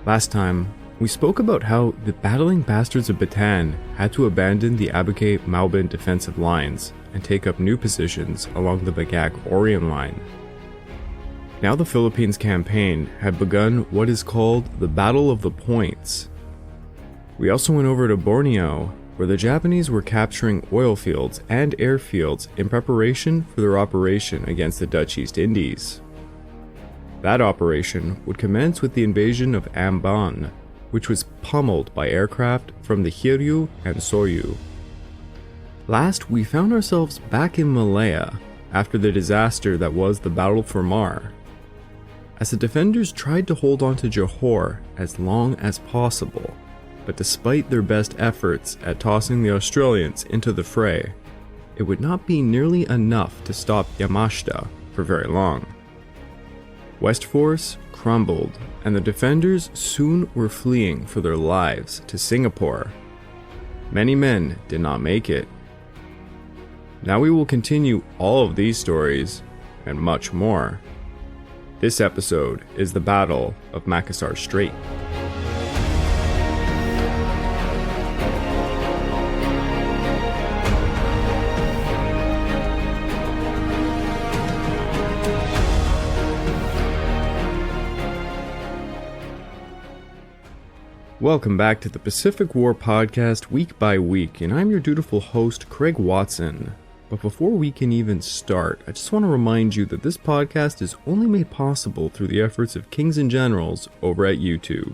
Last time, we spoke about how the battling bastards of Bataan had to abandon the Abuke-Maubin defensive lines and take up new positions along the Bagak-Orion line. Now the Philippines campaign had begun what is called the Battle of the Points. We also went over to Borneo, where the Japanese were capturing oil fields and airfields in preparation for their operation against the Dutch East Indies. That operation would commence with the invasion of Ambon, which was pummeled by aircraft from the Hiryu and Soryu. Last, we found ourselves back in Malaya after the disaster that was the Battle for Mar, as the defenders tried to hold on to Johor as long as possible, but despite their best efforts at tossing the Australians into the fray, it would not be nearly enough to stop Yamashita for very long. West Force crumbled, and the defenders soon were fleeing for their lives to Singapore. Many men did not make it. Now we will continue all of these stories, and much more. This episode is the Battle of Makassar Strait. Welcome back to the Pacific War Podcast week by week, and I'm your dutiful host, Craig Watson. But before we can even start, I just want to remind you that this podcast is only made possible through the efforts of Kings and Generals over at YouTube.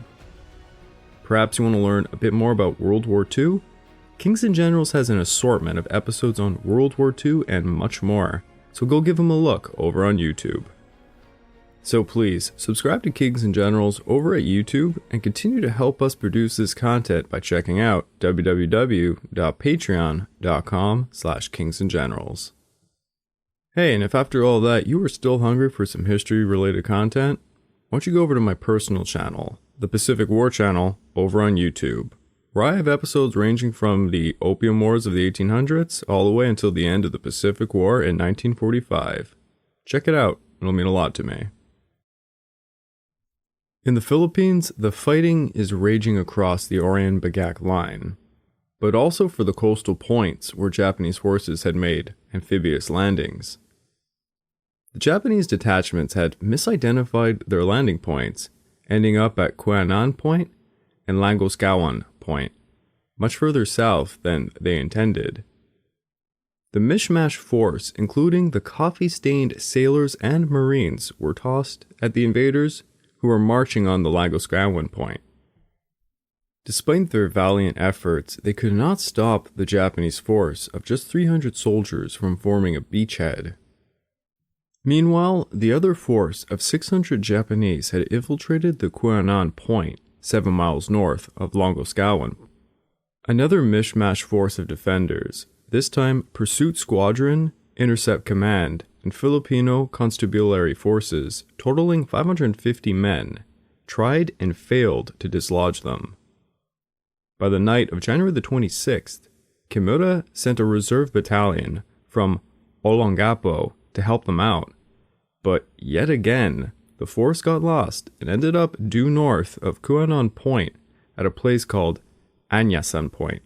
Perhaps you want to learn a bit more about World War II? Kings and Generals has an assortment of episodes on World War II and much more, so go give them a look over on YouTube. So please, subscribe to Kings and Generals over at YouTube and continue to help us produce this content by checking out www.patreon.com/kingsandgenerals. Hey, and if after all that you are still hungry for some history-related content, why don't you go over to my personal channel, the Pacific War Channel, over on YouTube, where I have episodes ranging from the Opium Wars of the 1800s all the way until the end of the Pacific War in 1945. Check it out, it'll mean a lot to me. In the Philippines, the fighting is raging across the Orion-Bagak line, but also for the coastal points where Japanese forces had made amphibious landings. The Japanese detachments had misidentified their landing points, ending up at Quinauan Point and Longoskawayan Point, much further south than they intended. The mishmash force, including the coffee-stained sailors and marines, were tossed at the invaders who were marching on the Longoskawayan Point. Despite their valiant efforts, they could not stop the Japanese force of just 300 soldiers from forming a beachhead. Meanwhile, the other force of 600 Japanese had infiltrated the Quinauan Point, 7 miles north of Longoskawayan. Another mishmash force of defenders, this time Pursuit Squadron, Intercept Command, and Filipino Constabulary forces, totaling 550 men, tried and failed to dislodge them. By the night of January the 26th, Kimura sent a reserve battalion from Olongapo to help them out, but yet again, the force got lost and ended up due north of Quinauan Point at a place called Anyasan Point.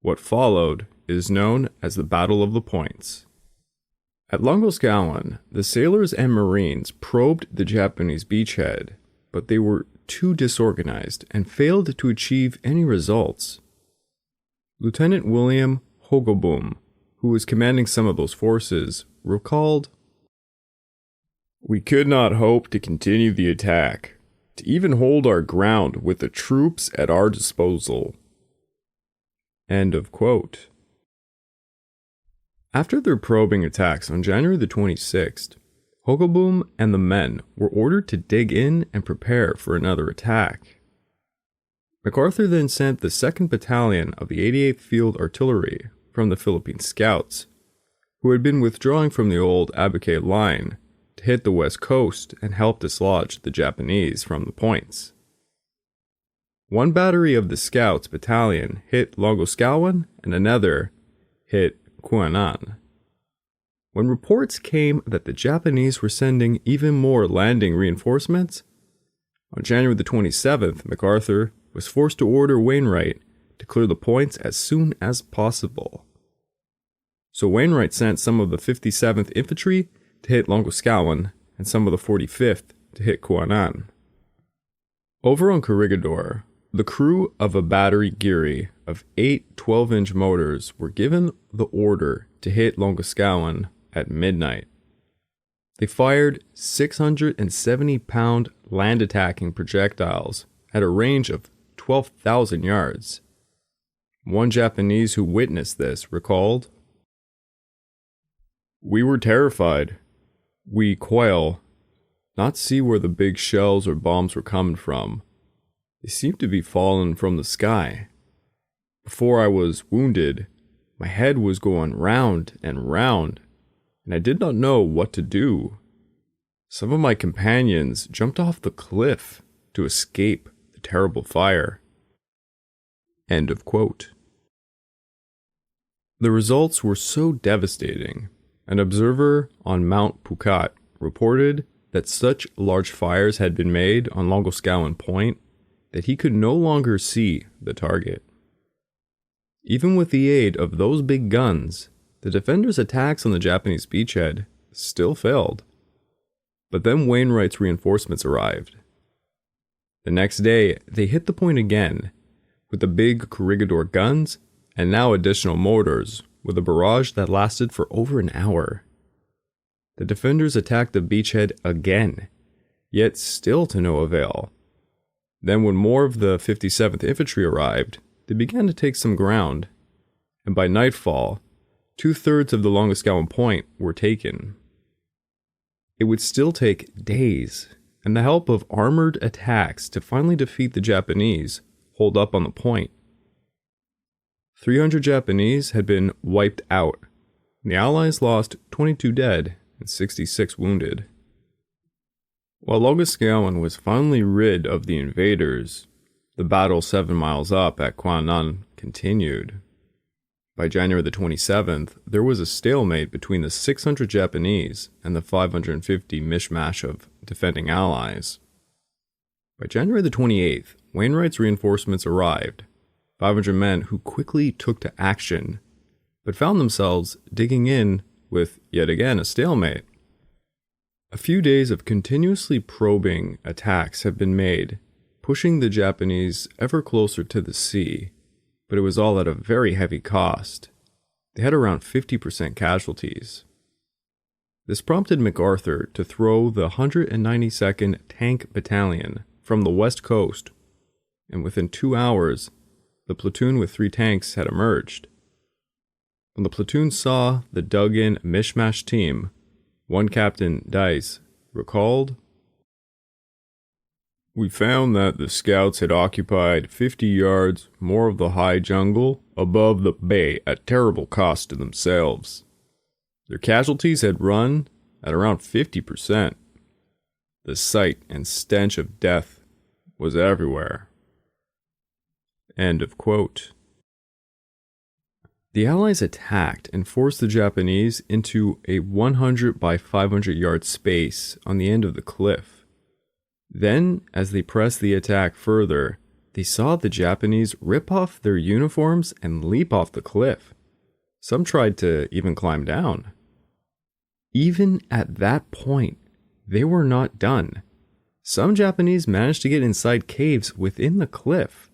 What followed is known as the Battle of the Points. At Longoskawayan, the sailors and marines probed the Japanese beachhead, but they were too disorganized and failed to achieve any results. Lieutenant William Hogeboom, who was commanding some of those forces, recalled, "We could not hope to continue the attack, to even hold our ground with the troops at our disposal." End of quote. After their probing attacks on January the 26th, Hogeboom and the men were ordered to dig in and prepare for another attack. MacArthur then sent the 2nd Battalion of the 88th Field Artillery from the Philippine Scouts, who had been withdrawing from the old Abuke line, to hit the west coast and help dislodge the Japanese from the points. One battery of the Scouts battalion hit Longoskawayan and another hit Quinauan. When reports came that the Japanese were sending even more landing reinforcements, On January the 27th, MacArthur was forced to order Wainwright to clear the points as soon as possible. So Wainwright sent some of the 57th Infantry to hit Longoskawayan and some of the 45th to hit Quinauan. Over on Corregidor, the crew of a battery Geary of 8 12-inch motors were given the order to hit Longoskawayan at midnight. They fired 670-pound land-attacking projectiles at a range of 12,000 yards. One Japanese who witnessed this recalled, "We were terrified. We quail, not see where the big shells or bombs were coming from. They seemed to be falling from the sky. Before I was wounded, my head was going round and round, and I did not know what to do. Some of my companions jumped off the cliff to escape the terrible fire." End of quote. The results were so devastating, an observer on Mount Pukat reported that such large fires had been made on Longoskawayan Point that he could no longer see the target. Even with the aid of those big guns, the defenders' attacks on the Japanese beachhead still failed. But then Wainwright's reinforcements arrived. The next day, they hit the point again, with the big Corregidor guns and now additional mortars, with a barrage that lasted for over an hour. The defenders attacked the beachhead again, yet still to no avail. Then when more of the 57th Infantry arrived, they began to take some ground, and by nightfall, 2/3 of the Longoskawayan Point were taken. It would still take days, and the help of armored attacks to finally defeat the Japanese hold up on the point. 300 Japanese had been wiped out, and the Allies lost 22 dead and 66 wounded. While Longoskawayan was finally rid of the invaders, the battle 7 miles up at Quinauan continued. By January the 27th, there was a stalemate between the 600 Japanese and the 550 mishmash of defending Allies. By January the 28th, Wainwright's reinforcements arrived, 500 men who quickly took to action, but found themselves digging in with, yet again, a stalemate. A few days of continuously probing attacks have been made, pushing the Japanese ever closer to the sea, but it was all at a very heavy cost. They had around 50% casualties. This prompted MacArthur to throw the 192nd Tank Battalion from the west coast, and within 2 hours, the platoon with 3 tanks had emerged. When the platoon saw the dug-in mishmash team, one Captain Dice recalled, "We found that the scouts had occupied 50 yards more of the high jungle above the bay at terrible cost to themselves. Their casualties had run at around 50%. The sight and stench of death was everywhere." End of quote. The Allies attacked and forced the Japanese into a 100 by 500 yard space on the end of the cliff. Then, as they pressed the attack further, they saw the Japanese rip off their uniforms and leap off the cliff. Some tried to even climb down. Even at that point, they were not done. Some Japanese managed to get inside caves within the cliff.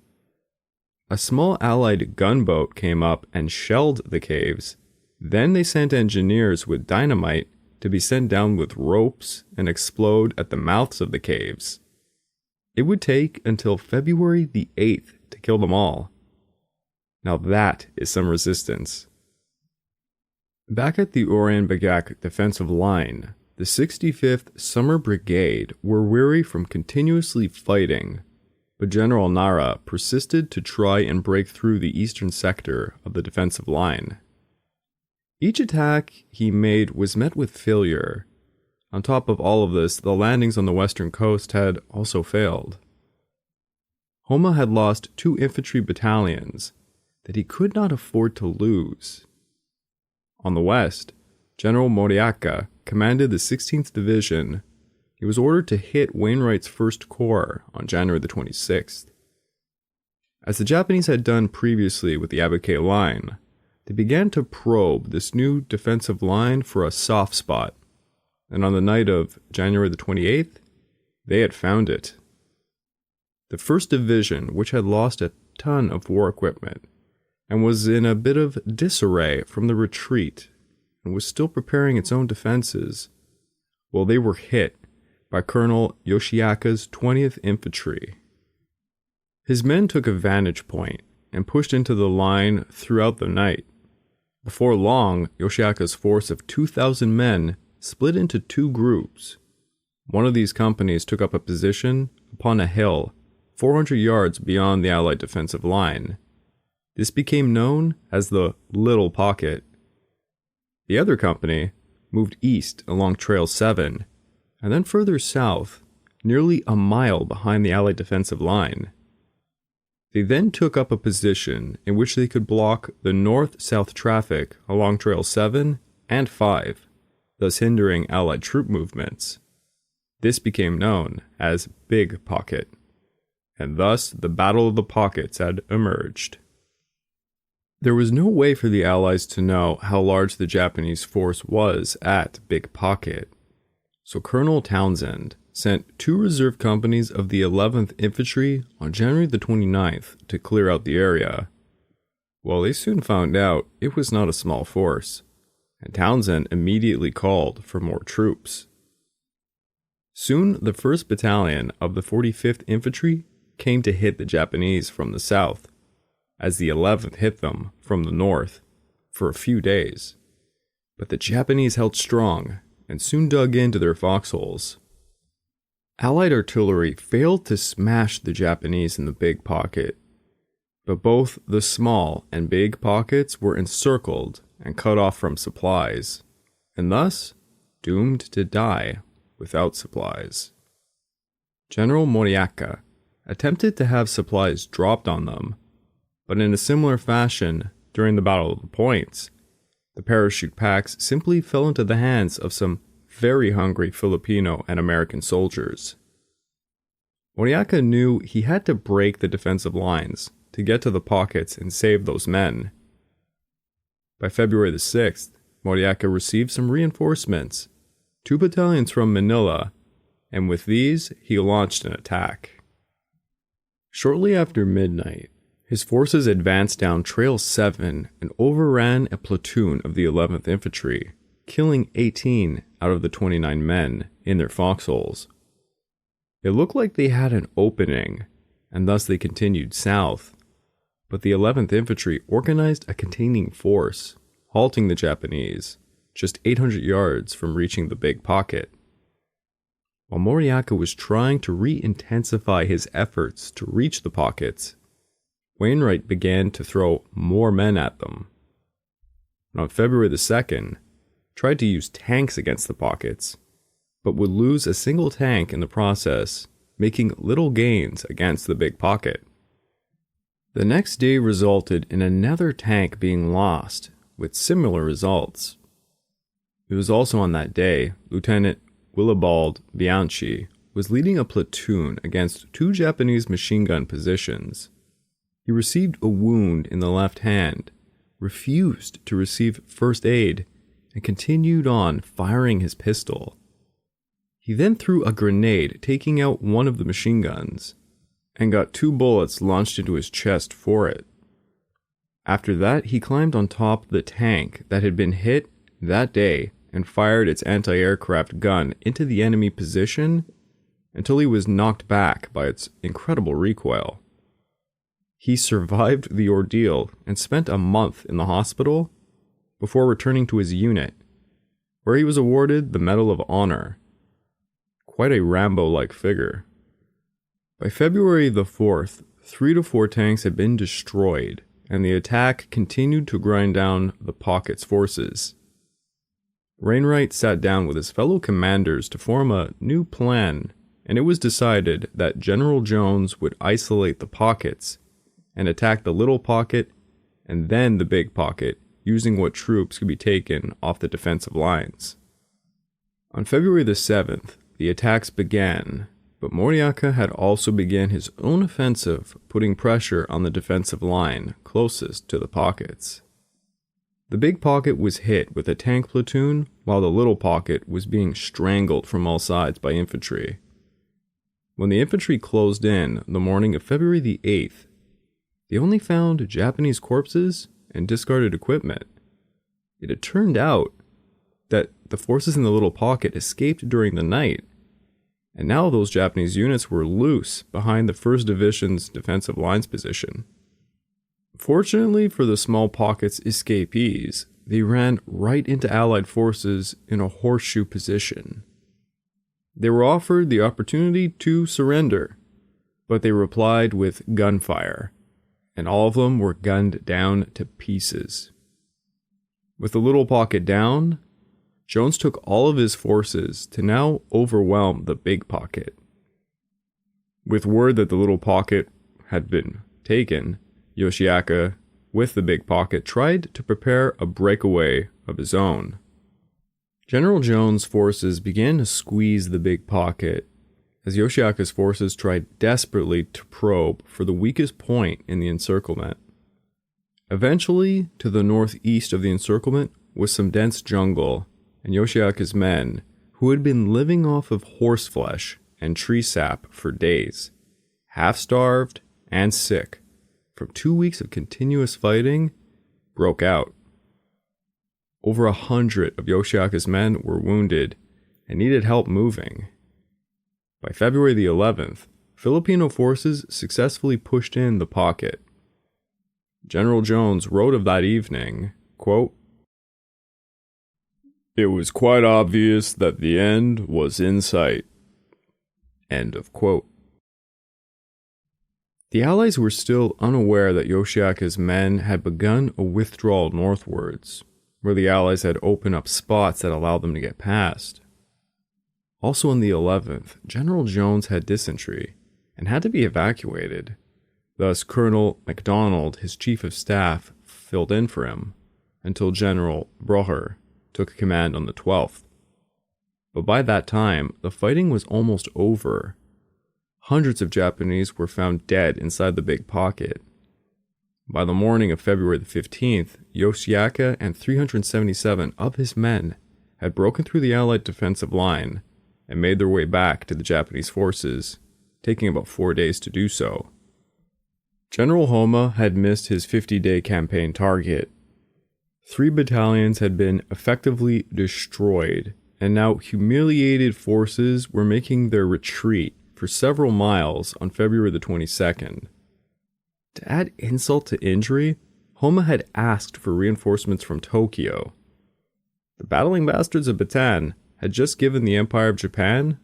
A small Allied gunboat came up and shelled the caves. Then they sent engineers with dynamite to be sent down with ropes and explode at the mouths of the caves. It would take until February the 8th to kill them all. Now that is some resistance. Back at the Orian Bagak defensive line, the 65th Summer Brigade were weary from continuously fighting, but General Nara persisted to try and break through the eastern sector of the defensive line. Each attack he made was met with failure. On top of all of this, the landings on the western coast had also failed. Homa had lost 2 infantry battalions that he could not afford to lose. On the west, General Moriaka commanded the 16th Division he was ordered to hit Wainwright's First Corps on January the 26th. As the Japanese had done previously with the ABDA line, they began to probe this new defensive line for a soft spot, and on the night of January the 28th, they had found it. The 1st Division, which had lost a ton of war equipment and was in a bit of disarray from the retreat and was still preparing its own defenses, well, they were hit by Colonel Yoshiaka's 20th Infantry. His men took a vantage point and pushed into the line throughout the night. Before long, Yoshiaka's force of 2,000 men split into 2 groups. One of these companies took up a position upon a hill 400 yards beyond the Allied defensive line. This became known as the Little Pocket. The other company moved east along Trail 7, and then further south, nearly a mile behind the Allied defensive line. They then took up a position in which they could block the north-south traffic along Trail 7 and 5, thus hindering Allied troop movements. This became known as Big Pocket, and thus the Battle of the Pockets had emerged. There was no way for the Allies to know how large the Japanese force was at Big Pocket, so Colonel Townsend sent 2 reserve companies of the 11th Infantry on January the 29th to clear out the area. Well, they soon found out it was not a small force, and Townsend immediately called for more troops. Soon, the 1st Battalion of the 45th Infantry came to hit the Japanese from the south, as the 11th hit them from the north for a few days. But the Japanese held strong and soon dug into their foxholes. Allied artillery failed to smash the Japanese in the Big Pocket, but both the small and big pockets were encircled and cut off from supplies, and thus doomed to die without supplies. General Moriaka attempted to have supplies dropped on them, but in a similar fashion, during the Battle of the Points, the parachute packs simply fell into the hands of some very hungry Filipino and American soldiers. Moriaka knew he had to break the defensive lines to get to the pockets and save those men. By February the 6th, Moriaka received some reinforcements, 2 battalions from Manila, and with these, he launched an attack. Shortly after midnight, his forces advanced down Trail 7 and overran a platoon of the 11th Infantry, killing 18 out of the 29 men in their foxholes. It looked like they had an opening, and thus they continued south, but the 11th Infantry organized a containing force, halting the Japanese, just 800 yards from reaching the Big Pocket. While Moriaka was trying to re-intensify his efforts to reach the pockets, Wainwright began to throw more men at them. And on February the 2nd, tried to use tanks against the pockets, but would lose a single tank in the process, making little gains against the Big Pocket. The next day resulted in another tank being lost, with similar results. It was also on that day, Lieutenant Willibald Bianchi was leading a platoon against 2 Japanese machine gun positions. He received a wound in the left hand, refused to receive first aid, and continued on firing his pistol. He then threw a grenade, taking out one of the machine guns, and got 2 bullets launched into his chest for it. After that, he climbed on top of the tank that had been hit that day and fired its anti-aircraft gun into the enemy position until he was knocked back by its incredible recoil. He survived the ordeal and spent a month in the hospital before returning to his unit, where he was awarded the Medal of Honor. Quite a Rambo-like figure. By February the 4th, 3 to 4 tanks had been destroyed, and the attack continued to grind down the Pocket's forces. Wainwright sat down with his fellow commanders to form a new plan, and it was decided that General Jones would isolate the Pockets and attack the Little Pocket and then the Big Pocket, using what troops could be taken off the defensive lines. On February the 7th, the attacks began, but Moriaka had also begun his own offensive, putting pressure on the defensive line closest to the pockets. The big pocket was hit with a tank platoon, while the little pocket was being strangled from all sides by infantry. When the infantry closed in the morning of February the 8th, they only found Japanese corpses and discarded equipment. It had turned out that the forces in the little pocket escaped during the night, and now those Japanese units were loose behind the 1st Division's defensive lines position. Fortunately for the small pocket's escapees, they ran right into Allied forces in a horseshoe position. They were offered the opportunity to surrender, but they replied with gunfire, and all of them were gunned down to pieces. With the little pocket down, Jones took all of his forces to now overwhelm the big pocket. With word that the little pocket had been taken, Yoshiaka, with the big pocket, tried to prepare a breakaway of his own. General Jones' forces began to squeeze the big pocket, as Yoshiaka's forces tried desperately to probe for the weakest point in the encirclement. Eventually, to the northeast of the encirclement was some dense jungle, and Yoshiaka's men, who had been living off of horseflesh and tree sap for days, half-starved and sick from 2 weeks of continuous fighting, broke out. Over 100 of Yoshiaka's men were wounded and needed help moving. By February the 11th, Filipino forces successfully pushed in the pocket. General Jones wrote of that evening, quote, "It was quite obvious that the end was in sight." End of quote. The Allies were still unaware that Yoshiaka's men had begun a withdrawal northwards, where the Allies had opened up spots that allowed them to get past. Also on the 11th, General Jones had dysentery and had to be evacuated. Thus, Colonel MacDonald, his chief of staff, filled in for him until General Broher took command on the 12th. But by that time, the fighting was almost over. Hundreds of Japanese were found dead inside the big pocket. By the morning of February the 15th, Yoshiaka and 377 of his men had broken through the Allied defensive line and made their way back to the Japanese forces, taking about 4 days to do so. General Homa had missed his 50-day campaign target. 3 battalions had been effectively destroyed, and now humiliated forces were making their retreat for several miles on February the 22nd. To add insult to injury, Homa had asked for reinforcements from Tokyo. The battling bastards of Bataan had just given the Empire of Japan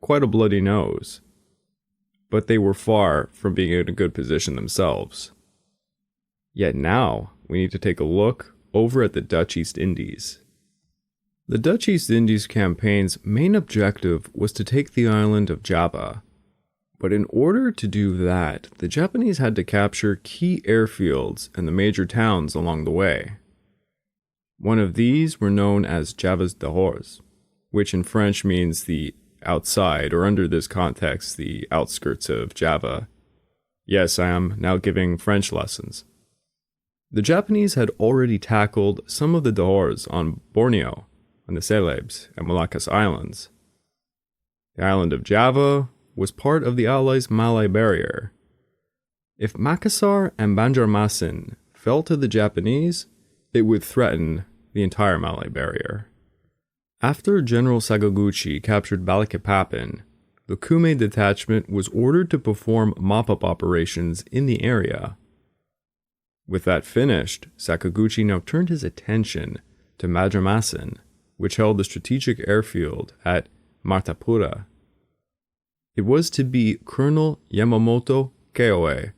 quite a bloody nose, but they were far from being in a good position themselves. Yet now, we need to take a look over at the Dutch East Indies. The Dutch East Indies campaign's main objective was to take the island of Java. But in order to do that, the Japanese had to capture key airfields and the major towns along the way. One of these were known as Java's Dehors, which in French means the outside, or under this context, the outskirts of Java. Yes, I am now giving French lessons. The Japanese had already tackled some of the Dehors on Borneo, on the Celebes and Moluccas Islands. The island of Java was part of the Allies' Malay Barrier. If Makassar and Banjarmasin fell to the Japanese, it would threaten the entire Malay Barrier. After General Sakaguchi captured Balikpapan, the Kume detachment was ordered to perform mop-up operations in the area. With that finished, Sakaguchi now turned his attention to Banjarmasin, which held the strategic airfield at Martapura. It was to be Colonel Yamamoto Keoe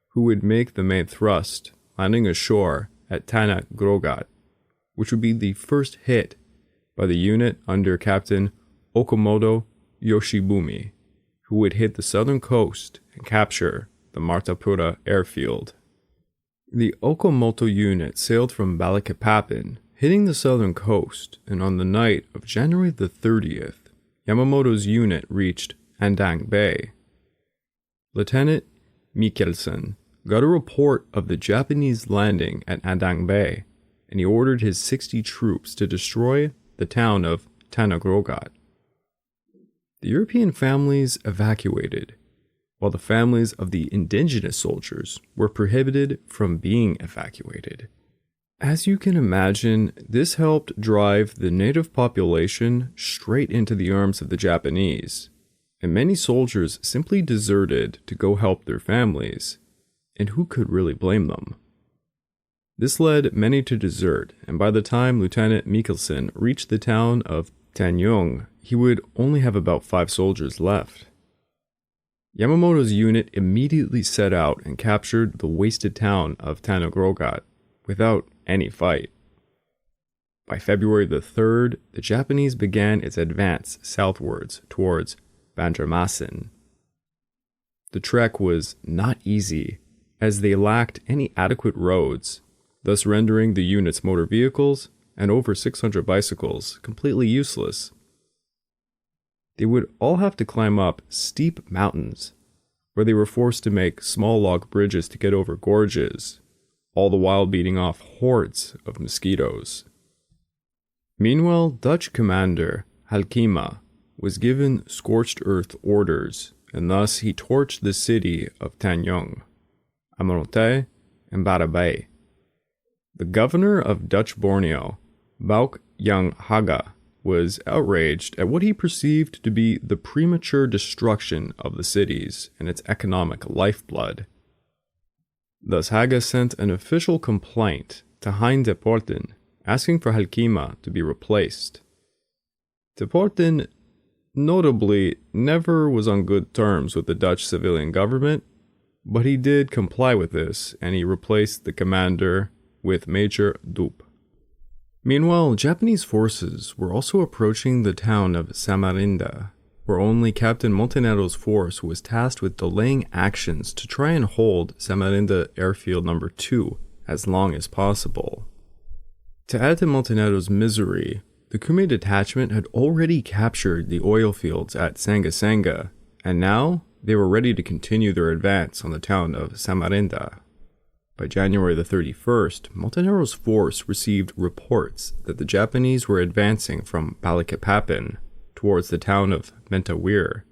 who would make the main thrust, landing ashore at Tanak Grogat, which would be the first hit by the unit under Captain Okamoto Yoshibumi, who would hit the southern coast and capture the Martapura airfield. The Okamoto unit sailed from Balikpapan, hitting the southern coast, and on the night of January the 30th, Yamamoto's unit reached Andang Bay. Lieutenant Mikkelsen got a report of the Japanese landing at Andang Bay, and he ordered his 60 troops to destroy the town of Tanagrogat. The European families evacuated, while the families of the indigenous soldiers were prohibited from being evacuated. As you can imagine, this helped drive the native population straight into the arms of the Japanese, and many soldiers simply deserted to go help their families, and who could really blame them? This led many to desert, and by the time Lieutenant Mikkelsen reached the town of Tanyong, he would only have about 5 soldiers left. Yamamoto's unit immediately set out and captured the wasted town of Tanagrogat without any fight. By February the 3rd, the Japanese began its advance southwards towards Banjarmasin. The trek was not easy, as they lacked any adequate roads, thus rendering the unit's motor vehicles and over 600 bicycles completely useless. They would all have to climb up steep mountains, where they were forced to make small log bridges to get over gorges, all the while beating off hordes of mosquitoes. Meanwhile, Dutch commander Halkema was given scorched earth orders, and thus he torched the city of Tanyong, Amonte, and Barabay. The governor of Dutch Borneo, Bauk Yang Haga, was outraged at what he perceived to be the premature destruction of the cities and its economic lifeblood. Thus Haga sent an official complaint to Hein de Porten, asking for Halkema to be replaced. De Porten notably never was on good terms with the Dutch civilian government, but he did comply with this, and he replaced the commander with Major Dupe. Meanwhile, Japanese forces were also approaching the town of Samarinda, where only Captain Montenero's force was tasked with delaying actions to try and hold Samarinda Airfield No. 2 as long as possible. To add to Montenero's misery, the Kume detachment had already captured the oil fields at Sangasanga, and now they were ready to continue their advance on the town of Samarinda. By January the 31st, Montenero's force received reports that the Japanese were advancing from Balikpapan towards the town of Mentawir,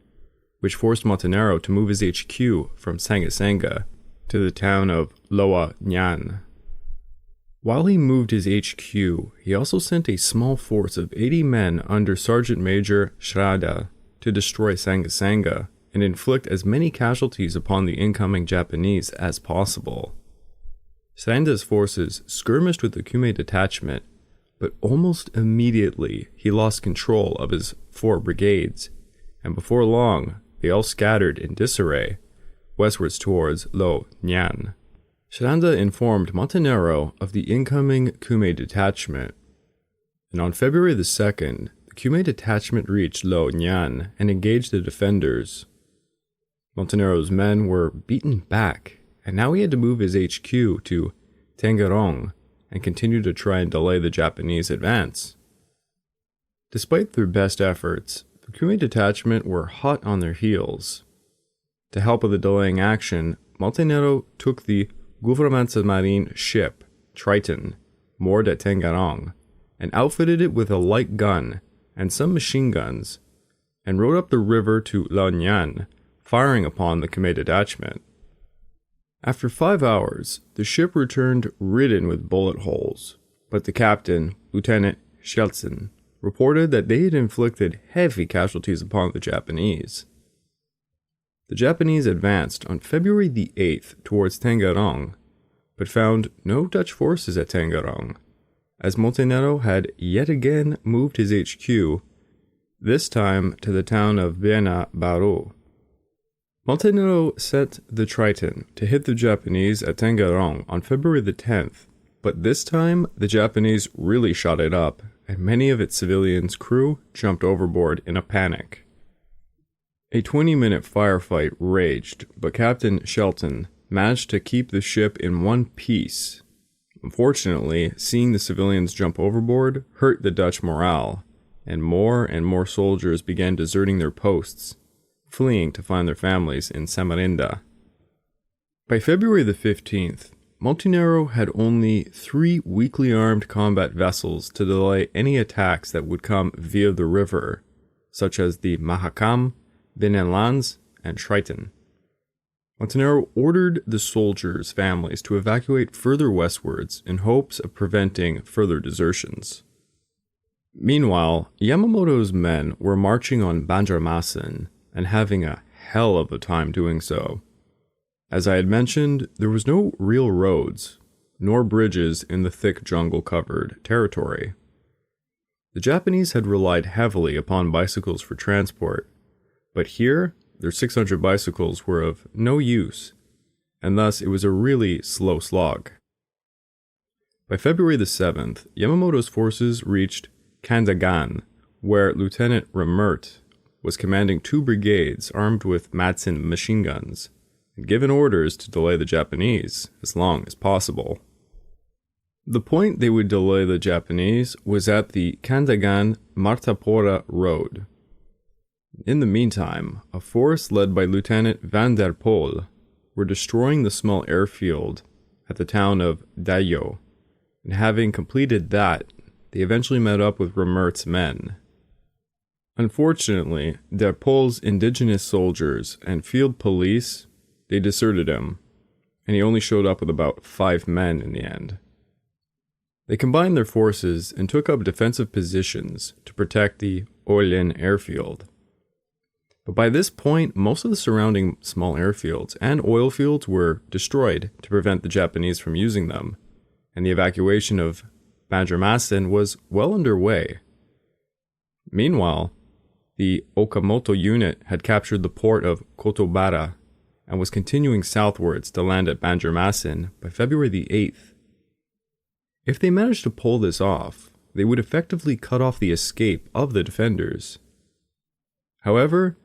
which forced Montenero to move his HQ from Sangasanga to the town of Loa Nyan. While he moved his HQ, he also sent a small force of 80 men under Sergeant Major Shrada to destroy Sangasanga and inflict as many casualties upon the incoming Japanese as possible. Shranda's forces skirmished with the Kume detachment, but almost immediately he lost control of his 4 brigades, and before long they all scattered in disarray westwards towards Lo Nyan. Shranda informed Montenero of the incoming Kume detachment, and on February the 2nd, the Kume detachment reached Lo Nyan and engaged the defenders. Montenero's men were beaten back, and now he had to move his HQ to Tangerong and continue to try and delay the Japanese advance. Despite their best efforts, the Kume detachment were hot on their heels. To help with the delaying action, Montenero took the Gouvernementsmarine ship, Triton, moored at Tangerong, and outfitted it with a light gun and some machine guns, and rowed up the river to La Nyan, firing upon the Kume detachment. After 5 hours, the ship returned ridden with bullet holes, but the captain, Lieutenant Shelton, reported that they had inflicted heavy casualties upon the Japanese. The Japanese advanced on February the 8th towards Tangerong, but found no Dutch forces at Tangerong, as Montenero had yet again moved his HQ, this time to the town of Bena Baru. Montenero sent the Triton to hit the Japanese at Tangerong on February the 10th, but this time the Japanese really shot it up, and many of its civilians' crew jumped overboard in a panic. A 20-minute firefight raged, but Captain Shelton managed to keep the ship in one piece. Unfortunately, seeing the civilians jump overboard hurt the Dutch morale, and more soldiers began deserting their posts, fleeing to find their families in Samarinda. By February the 15th, Montenegro had only 3 weakly armed combat vessels to delay any attacks that would come via the river, such as the Mahakam, Binenlands, and Triton. Montenegro ordered the soldiers' families to evacuate further westwards in hopes of preventing further desertions. Meanwhile, Yamamoto's men were marching on Banjarmasin and having a hell of a time doing so. As I had mentioned, there was no real roads, nor bridges in the thick jungle-covered territory. The Japanese had relied heavily upon bicycles for transport, but here, their 600 bicycles were of no use, and thus it was a really slow slog. By February the 7th, Yamamoto's forces reached Kandagan, where Lieutenant Remert was commanding 2 brigades armed with Madsen machine guns, and given orders to delay the Japanese as long as possible. The point they would delay the Japanese was at the Kandagan-Martapora Road. In the meantime, a force led by Lieutenant van der Poel were destroying the small airfield at the town of Dayo, and having completed that, they eventually met up with Remert's men. Unfortunately, der Poel's indigenous soldiers and field police, they deserted him, and he only showed up with about 5 men in the end. They combined their forces and took up defensive positions to protect the Orlen airfield. But by this point, most of the surrounding small airfields and oil fields were destroyed to prevent the Japanese from using them, and the evacuation of Banjarmasin was well underway. Meanwhile, the Okamoto unit had captured the port of Kotobara and was continuing southwards to land at Banjarmasin by February the 8th. If they managed to pull this off, they would effectively cut off the escape of the defenders. However,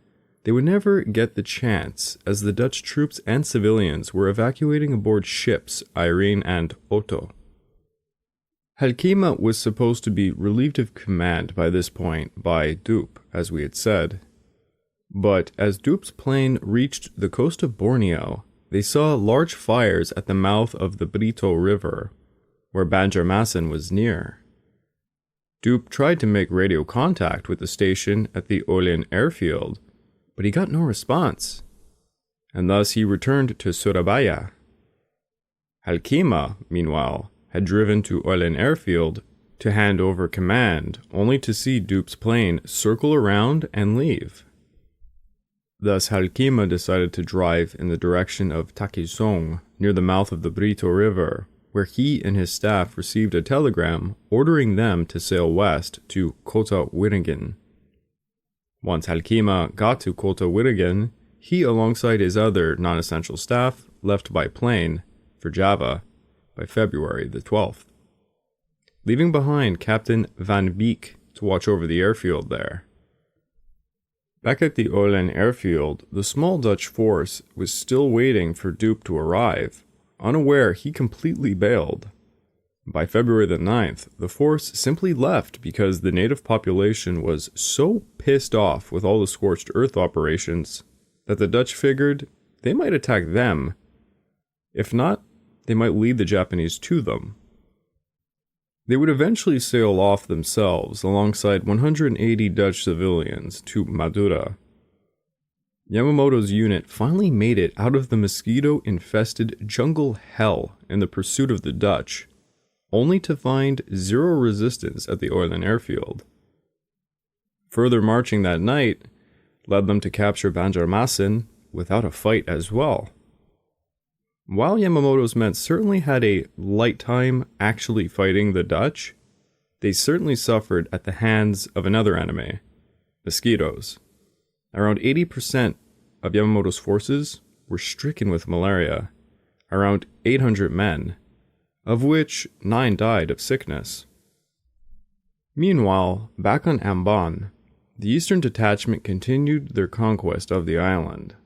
they would never get the chance, as the Dutch troops and civilians were evacuating aboard ships Irene and Otto. Halkema was supposed to be relieved of command by this point by Dupe, as we had said. But as Dupe's plane reached the coast of Borneo, they saw large fires at the mouth of the Brito River, where Banjarmasin was near. Dupe tried to make radio contact with the station at the Orlen airfield, but he got no response, and thus he returned to Surabaya. Halkema, meanwhile, had driven to Orlen airfield to hand over command, only to see Dupe's plane circle around and leave. Thus Halkema decided to drive in the direction of Takisong, near the mouth of the Brito River, where he and his staff received a telegram ordering them to sail west to Kota Wieringen. Once Halkema got to Kota Wieringen, he, alongside his other non-essential staff, left by plane for Java by February the 12th, leaving behind Captain Van Beek to watch over the airfield there. Back at the Orlen airfield, the small Dutch force was still waiting for Dupe to arrive. Unaware, he completely bailed. By February the 9th, the force simply left because the native population was so pissed off with all the scorched earth operations that the Dutch figured they might attack them. If not, they might lead the Japanese to them. They would eventually sail off themselves alongside 180 Dutch civilians to Madura. Yamamoto's unit finally made it out of the mosquito-infested jungle hell in the pursuit of the Dutch, only to find zero resistance at the Orlen airfield. Further marching that night led them to capture Banjarmasin without a fight as well. While Yamamoto's men certainly had a light time actually fighting the Dutch, they certainly suffered at the hands of another enemy, mosquitoes. Around 80% of Yamamoto's forces were stricken with malaria, around 800 men, of which 9 died of sickness. Meanwhile, back on Ambon, the Eastern Detachment continued their conquest of the island.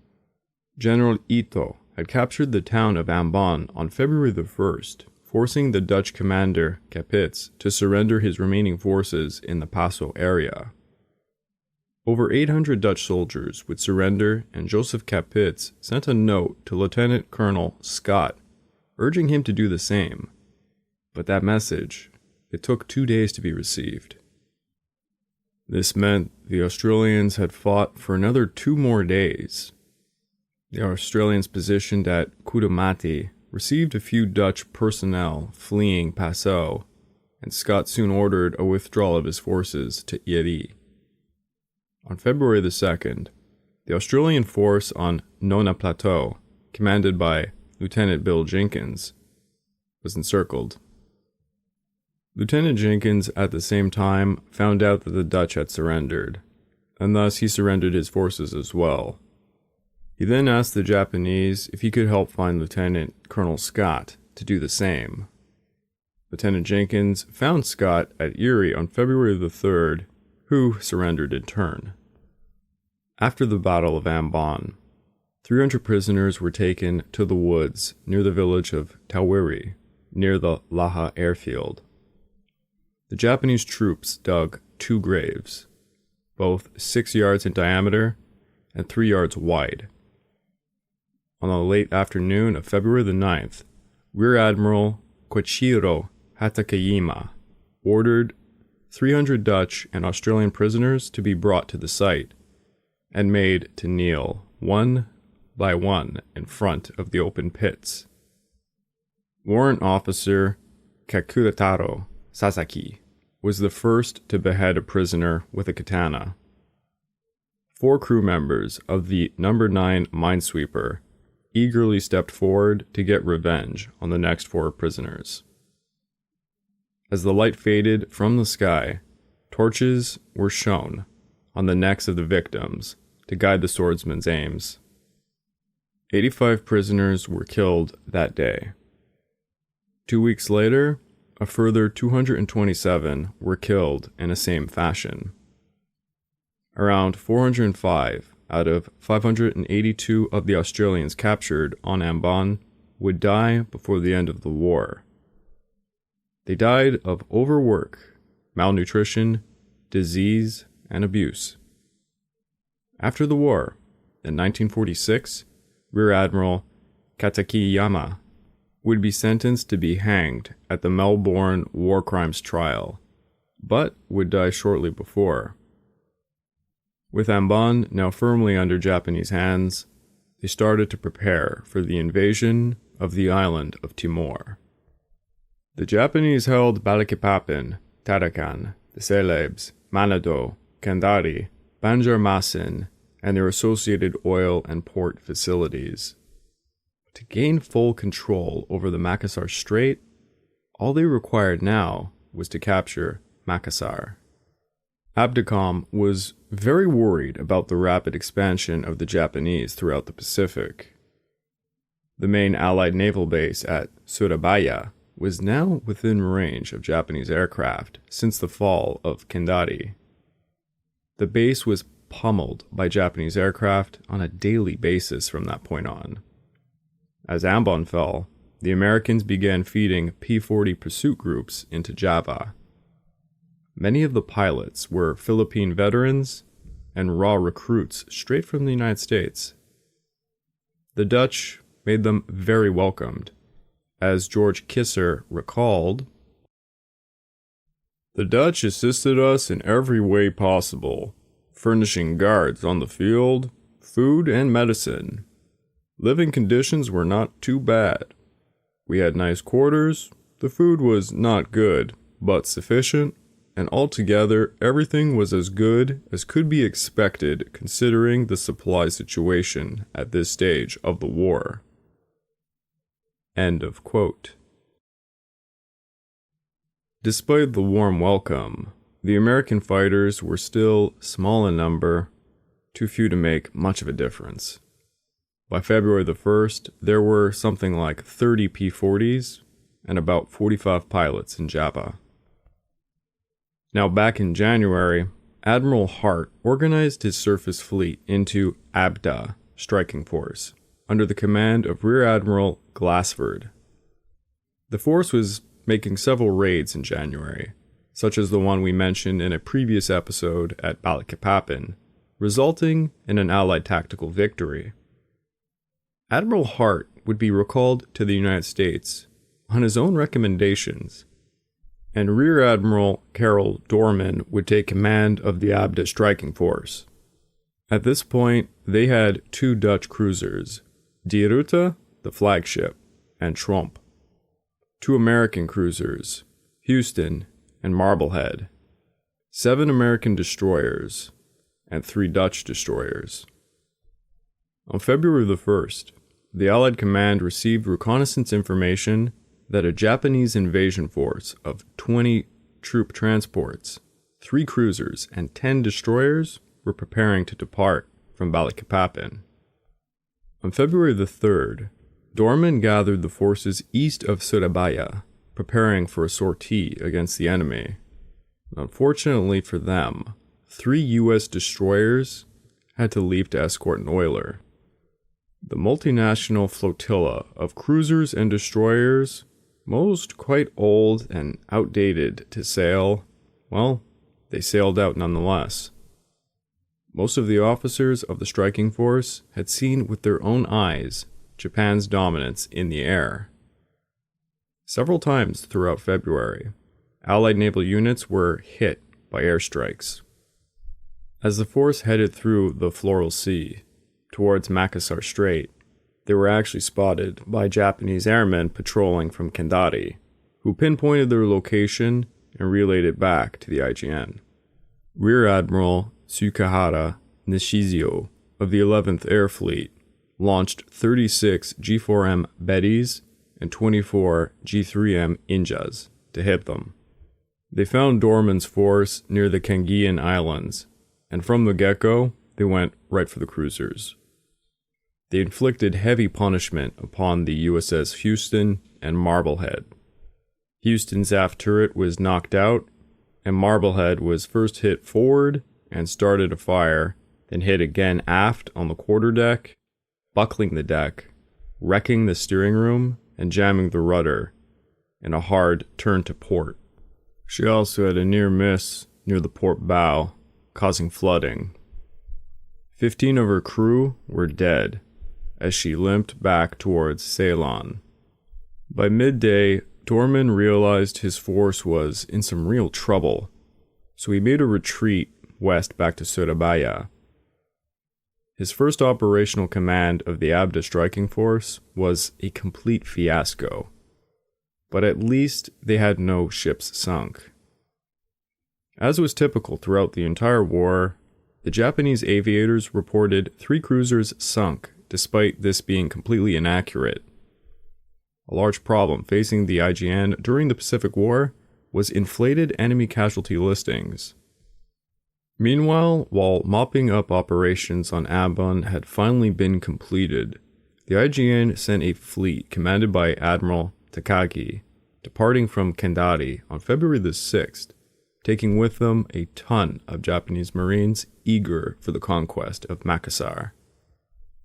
General Ito had captured the town of Ambon on February the 1st, forcing the Dutch commander Capitz to surrender his remaining forces in the Paso area. Over 800 Dutch soldiers would surrender, and Joseph Capitz sent a note to Lieutenant Colonel Scott urging him to do the same. But that message, it took 2 days to be received. This meant the Australians had fought for another 2 more days. The Australians positioned at Kudamati received a few Dutch personnel fleeing Paso, and Scott soon ordered a withdrawal of his forces to Iri. On February the 2nd, the Australian force on Nona Plateau, commanded by Lieutenant Bill Jenkins, was encircled. Lieutenant Jenkins at the same time found out that the Dutch had surrendered, and thus he surrendered his forces as well. He then asked the Japanese if he could help find Lieutenant Colonel Scott to do the same. Lieutenant Jenkins found Scott at Erie on February the 3rd, who surrendered in turn. After the Battle of Ambon, 300 prisoners were taken to the woods near the village of Tawiri, near the Laha airfield. The Japanese troops dug 2 graves, both 6 yards in diameter and 3 yards wide. On the late afternoon of February the 9th, Rear Admiral Koichiro Hatakeyama ordered 300 Dutch and Australian prisoners to be brought to the site and made to kneel one by one in front of the open pits. Warrant Officer Kakurataro Sasaki was the first to behead a prisoner with a katana. 4 crew members of the No. 9 minesweeper eagerly stepped forward to get revenge on the next 4 prisoners. As the light faded from the sky, torches were shown on the necks of the victims to guide the swordsman's aims. 85 prisoners were killed that day. 2 weeks later, a further 227 were killed in the same fashion. Around 405 out of 582 of the Australians captured on Ambon would die before the end of the war. They died of overwork, malnutrition, disease, and abuse. After the war, in 1946, Rear Admiral Katakeyama would be sentenced to be hanged at the Melbourne War Crimes Trial, but would die shortly before. With Ambon now firmly under Japanese hands, they started to prepare for the invasion of the island of Timor. The Japanese held Balikpapan, Tarakan, the Celebes, Manado, Kandari, Banjarmasin, and their associated oil and port facilities. To gain full control over the Makassar Strait, all they required now was to capture Makassar. ABDA was very worried about the rapid expansion of the Japanese throughout the Pacific. The main Allied naval base at Surabaya was now within range of Japanese aircraft since the fall of Kendari. The base was pummeled by Japanese aircraft on a daily basis from that point on. As Ambon fell, the Americans began feeding P-40 pursuit groups into Java. Many of the pilots were Philippine veterans and raw recruits straight from the United States. The Dutch made them very welcomed. As George Kisser recalled, "The Dutch assisted us in every way possible, furnishing guards on the field, food and medicine. Living conditions were not too bad. We had nice quarters, the food was not good, but sufficient, and altogether everything was as good as could be expected considering the supply situation at this stage of the war." End of quote. Despite the warm welcome, the American fighters were still small in number, too few to make much of a difference. By February the 1st, there were something like 30 P-40s and about 45 pilots in Java. Now back in January, Admiral Hart organized his surface fleet into ABDA striking force, under the command of Rear Admiral Glassford. The force was making several raids in January, such as the one we mentioned in a previous episode at Balikpapan, resulting in an Allied tactical victory. Admiral Hart would be recalled to the United States on his own recommendations, and Rear Admiral Karel Doorman would take command of the ABDA striking force. At this point, they had 2 Dutch cruisers, De Ruyter, the flagship, and Tromp, 2 American cruisers, Houston and Marblehead, 7 American destroyers, and 3 Dutch destroyers. On February the 1st, the Allied command received reconnaissance information that a Japanese invasion force of 20 troop transports, 3 cruisers, and 10 destroyers were preparing to depart from Balikpapan. On February the 3rd, Doorman gathered the forces east of Surabaya, preparing for a sortie against the enemy. Unfortunately for them, 3 U.S. destroyers had to leave to escort an oiler. The multinational flotilla of cruisers and destroyers, most quite old and outdated to sail, well, they sailed out nonetheless. Most of the officers of the striking force had seen with their own eyes Japan's dominance in the air. Several times throughout February, Allied naval units were hit by airstrikes. As the force headed through the Floral Sea towards Makassar Strait, they were actually spotted by Japanese airmen patrolling from Kendari, who pinpointed their location and relayed it back to the IJN. Rear Admiral Tsukahara Nishizio of the 11th Air Fleet launched 36 G4M Bettys and 24 G3M Injas to hit them. They found Doorman's force near the Kangean Islands, and from the get-go, they went right for the cruisers. They inflicted heavy punishment upon the USS Houston and Marblehead. Houston's aft turret was knocked out, and Marblehead was first hit forward and started a fire, then hit again aft on the quarterdeck, buckling the deck, wrecking the steering room, and jamming the rudder in a hard turn to port. She also had a near miss near the port bow, causing flooding. 15 of her crew were dead as she limped back towards Ceylon. By midday, Doorman realized his force was in some real trouble, so he made a retreat west back to Surabaya. His first operational command of the ABDA striking force was a complete fiasco, but at least they had no ships sunk. As was typical throughout the entire war, the Japanese aviators reported 3 cruisers sunk, despite this being completely inaccurate. A large problem facing the IJN during the Pacific War was inflated enemy casualty listings. Meanwhile, while mopping up operations on Ambon had finally been completed, the IJN sent a fleet commanded by Admiral Takagi, departing from Kendari on February the 6th, taking with them a ton of Japanese Marines eager for the conquest of Makassar.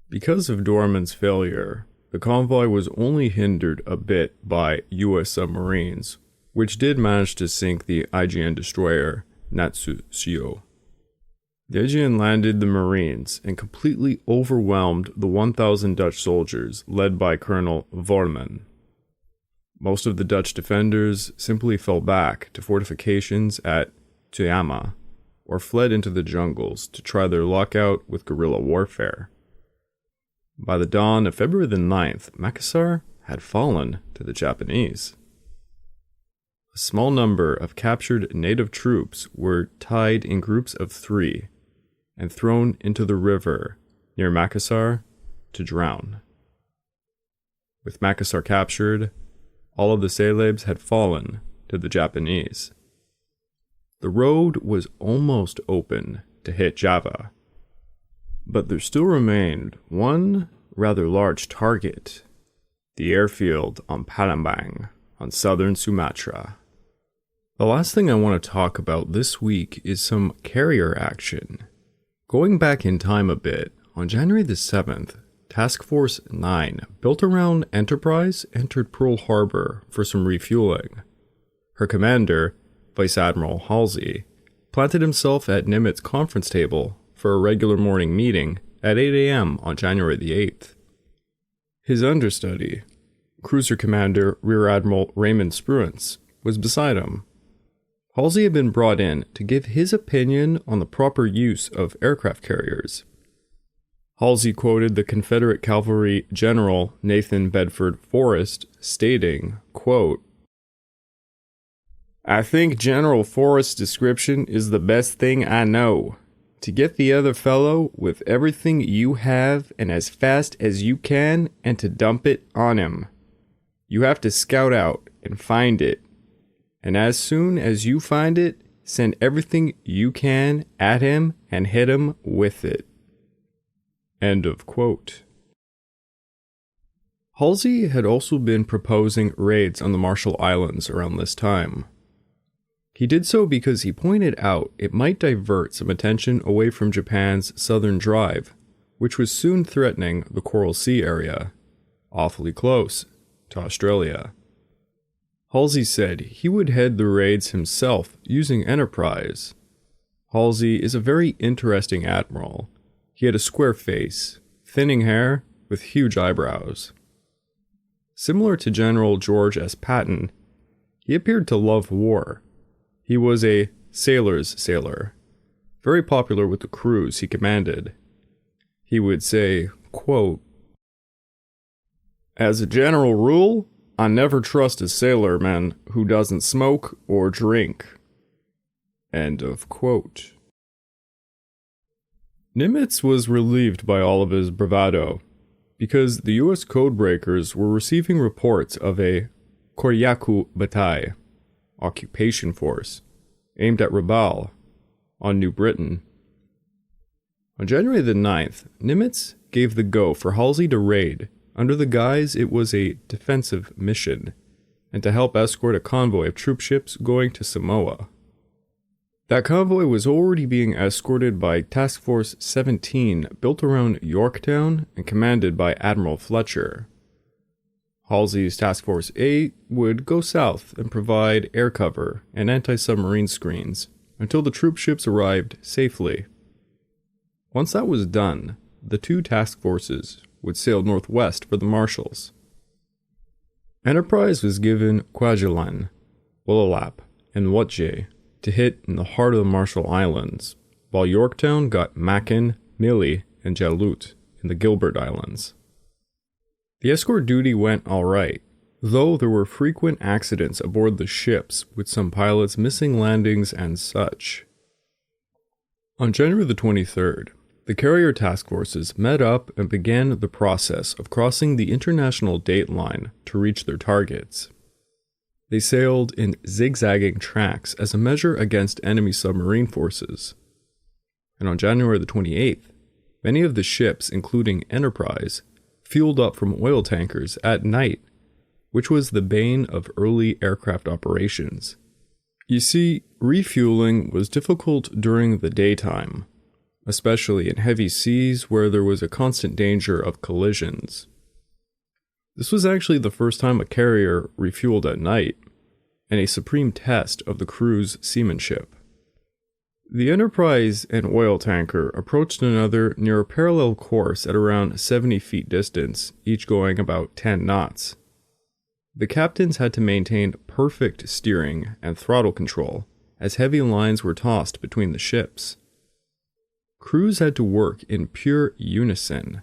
Because of Doorman's failure, the convoy was only hindered a bit by U.S. submarines, which did manage to sink the IJN destroyer Natsushio. The IJN landed the Marines and completely overwhelmed the 1,000 Dutch soldiers led by Colonel Vorman. Most of the Dutch defenders simply fell back to fortifications at Tuyama or fled into the jungles to try their luck out with guerrilla warfare. By the dawn of February the 9th, Makassar had fallen to the Japanese. A small number of captured native troops were tied in groups of 3 and thrown into the river near Makassar to drown. With Makassar captured, all of the Salebs had fallen to the Japanese. The road was almost open to hit Java, but there still remained one rather large target, the airfield on Palembang on southern Sumatra. The last thing I want to talk about this week is some carrier action. Going back in time a bit, on January the 7th, Task Force 9, built around Enterprise, entered Pearl Harbor for some refueling. Her commander, Vice Admiral Halsey, planted himself at Nimitz conference table for a regular morning meeting at 8 a.m. on January the 8th. His understudy, Cruiser Commander Rear Admiral Raymond Spruance, was beside him. Halsey had been brought in to give his opinion on the proper use of aircraft carriers. Halsey quoted the Confederate Cavalry General Nathan Bedford Forrest, stating, quote, "I think General Forrest's description is the best thing I know. To get the other fellow with everything you have and as fast as you can and to dump it on him. You have to scout out and find it. And as soon as you find it, send everything you can at him and hit him with it." End of quote. Halsey had also been proposing raids on the Marshall Islands around this time. He did so because he pointed out it might divert some attention away from Japan's southern drive, which was soon threatening the Coral Sea area, awfully close to Australia. Halsey said he would head the raids himself using Enterprise. Halsey is a very interesting admiral. He had a square face, thinning hair, with huge eyebrows. Similar to General George S. Patton, he appeared to love war. He was a sailor's sailor, very popular with the crews he commanded. He would say, quote, "As a general rule, I never trust a sailorman who doesn't smoke or drink." End of quote. Nimitz was relieved by all of his bravado, because the U.S. codebreakers were receiving reports of a Koryaku Batai, occupation force, aimed at Rabaul, on New Britain. On January the 9th, Nimitz gave the go for Halsey to raid, under the guise it was a defensive mission, and to help escort a convoy of troop ships going to Samoa. That convoy was already being escorted by Task Force 17, built around Yorktown and commanded by Admiral Fletcher. Halsey's Task Force 8 would go south and provide air cover and anti-submarine screens until the troop ships arrived safely. Once that was done, the two task forces would sail northwest for the Marshalls. Enterprise was given Kwajalein, Wolalap, and Wotje to hit in the heart of the Marshall Islands, while Yorktown got Makin, Mili, and Jalut in the Gilbert Islands. The escort duty went alright, though there were frequent accidents aboard the ships with some pilots missing landings and such. On January the 23rd, the carrier task forces met up and began the process of crossing the international date line to reach their targets. They sailed in zigzagging tracks as a measure against enemy submarine forces. And on January the 28th, many of the ships, including Enterprise, fueled up from oil tankers at night, which was the bane of early aircraft operations. You see, refueling was difficult during the daytime, especially in heavy seas where there was a constant danger of collisions. This was actually the first time a carrier refueled at night, and a supreme test of the crew's seamanship. The Enterprise and oil tanker approached another near a parallel course at around 70 feet distance, each going about 10 knots. The captains had to maintain perfect steering and throttle control, as heavy lines were tossed between the ships. Crews had to work in pure unison.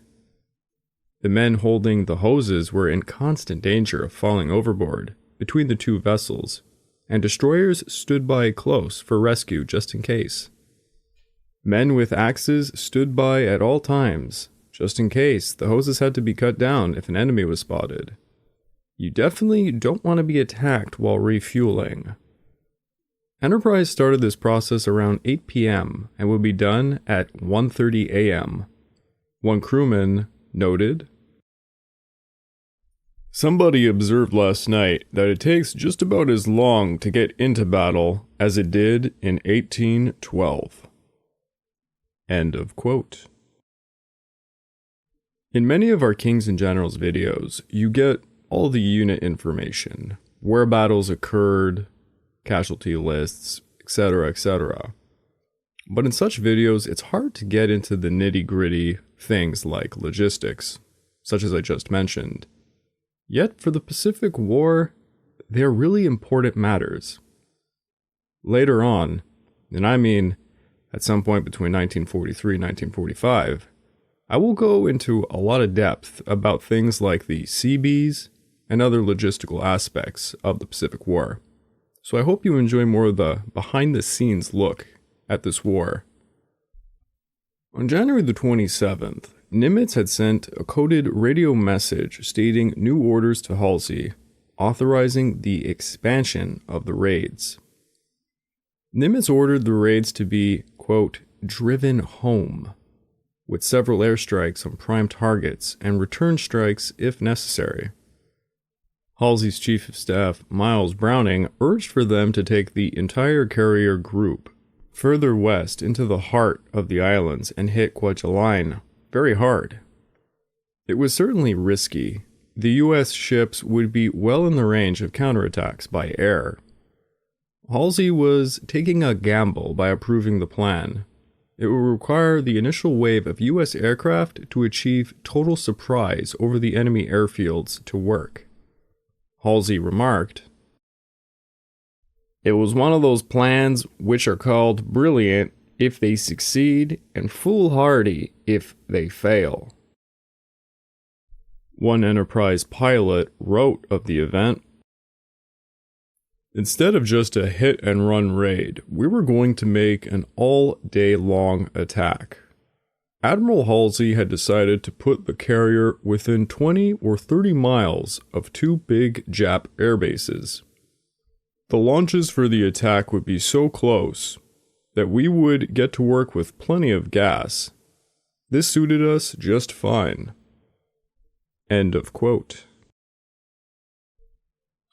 The men holding the hoses were in constant danger of falling overboard between the two vessels, and destroyers stood by close for rescue just in case. Men with axes stood by at all times, just in case the hoses had to be cut down if an enemy was spotted. You definitely don't want to be attacked while refueling. Enterprise started this process around 8 p.m. and would be done at 1:30 a.m. One crewman noted, "Somebody observed last night that it takes just about as long to get into battle as it did in 1812. End of quote. In many of our Kings and Generals videos, you get all the unit information, where battles occurred, casualty lists, etc., etc. But in such videos, it's hard to get into the nitty-gritty things like logistics, such as I just mentioned. Yet for the Pacific War, they are really important matters. Later on, and I mean at some point between 1943 and 1945, I will go into a lot of depth about things like the Seabees and other logistical aspects of the Pacific War. So I hope you enjoy more of the behind-the-scenes look at this war. On January the 27th, Nimitz had sent a coded radio message stating new orders to Halsey, authorizing the expansion of the raids. Nimitz ordered the raids to be, quote, driven home, with several airstrikes on prime targets and return strikes if necessary. Halsey's Chief of Staff, Miles Browning, urged for them to take the entire carrier group further west into the heart of the islands and hit Kwajalein very hard. It was certainly risky. The U.S. ships would be well in the range of counterattacks by air. Halsey was taking a gamble by approving the plan. It would require the initial wave of U.S. aircraft to achieve total surprise over the enemy airfields to work. Halsey remarked, "It was one of those plans which are called brilliant if they succeed and foolhardy if they fail." One Enterprise pilot wrote of the event, "Instead of just a hit-and-run raid, we were going to make an all-day-long attack. Admiral Halsey had decided to put the carrier within 20 or 30 miles of two big Jap airbases. The launches for the attack would be so close that we would get to work with plenty of gas. This suited us just fine." End of quote.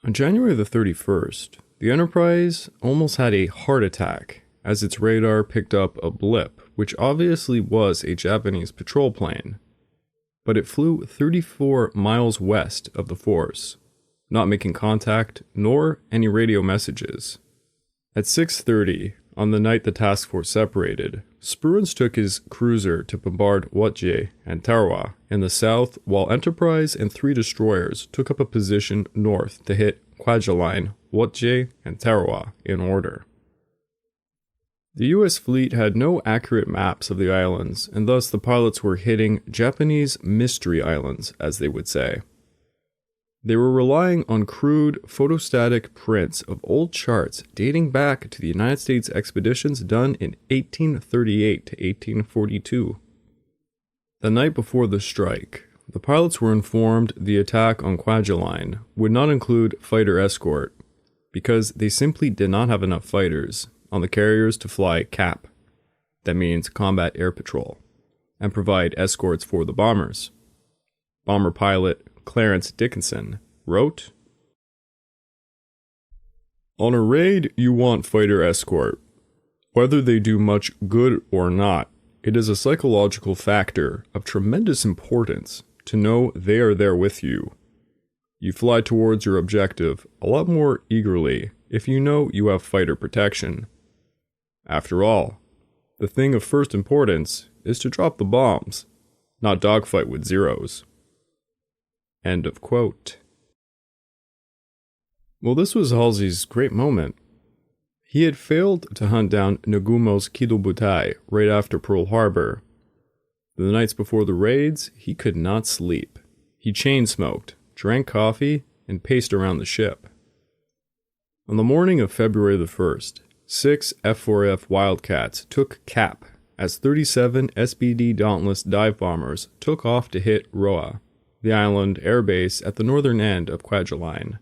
On January the 31st, the Enterprise almost had a heart attack as its radar picked up a blip, which obviously was a Japanese patrol plane, but it flew 34 miles west of the force, not making contact nor any radio messages. At 6:30, on the night the task force separated, Spruance took his cruiser to bombard Wotje and Tarawa in the south, while Enterprise and 3 destroyers took up a position north to hit Kwajalein, Wotje, and Tarawa in order. The U.S. fleet had no accurate maps of the islands, and thus the pilots were hitting Japanese mystery islands, as they would say. They were relying on crude photostatic prints of old charts dating back to the United States expeditions done in 1838 to 1842. The night before the strike, the pilots were informed the attack on Kwajalein would not include fighter escort because they simply did not have enough fighters on the carriers to fly CAP, that means Combat Air Patrol, and provide escorts for the bombers. Bomber pilot Clarence Dickinson wrote, "On a raid, you want fighter escort. Whether they do much good or not, it is a psychological factor of tremendous importance to know they are there with you. You fly towards your objective a lot more eagerly if you know you have fighter protection. After all, the thing of first importance is to drop the bombs, not dogfight with zeros." End of quote. Well, this was Halsey's great moment. He had failed to hunt down Nagumo's Kidobutai right after Pearl Harbor. The nights before the raids, he could not sleep. He chain-smoked, drank coffee, and paced around the ship. On the morning of February the 1st, 6 F-4F Wildcats took cap as 37 SBD Dauntless dive bombers took off to hit Roa, the island airbase at the northern end of Kwajalein,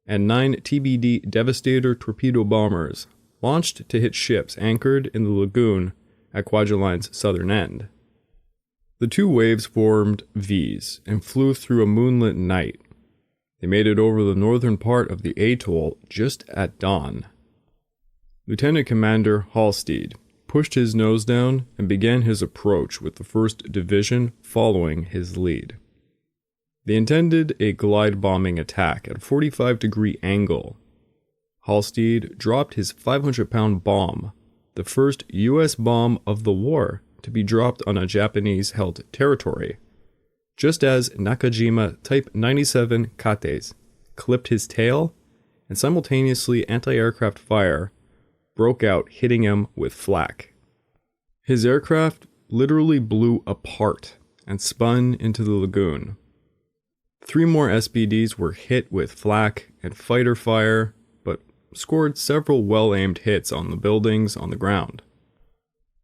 and 9 TBD Devastator torpedo bombers launched to hit ships anchored in the lagoon at Kwajalein's southern end. The two waves formed V's and flew through a moonlit night. They made it over the northern part of the atoll just at dawn. Lieutenant Commander Halstead, pushed his nose down and began his approach with the 1st Division following his lead. They intended a glide bombing attack at a 45-degree angle. Halstead dropped his 500-pound bomb, the first U.S. bomb of the war to be dropped on a Japanese-held territory, just as Nakajima Type 97 Kates clipped his tail, and simultaneously anti-aircraft fire broke out, hitting him with flak. His aircraft literally blew apart and spun into the lagoon. 3 more SBDs were hit with flak and fighter fire, but scored several well-aimed hits on the buildings on the ground.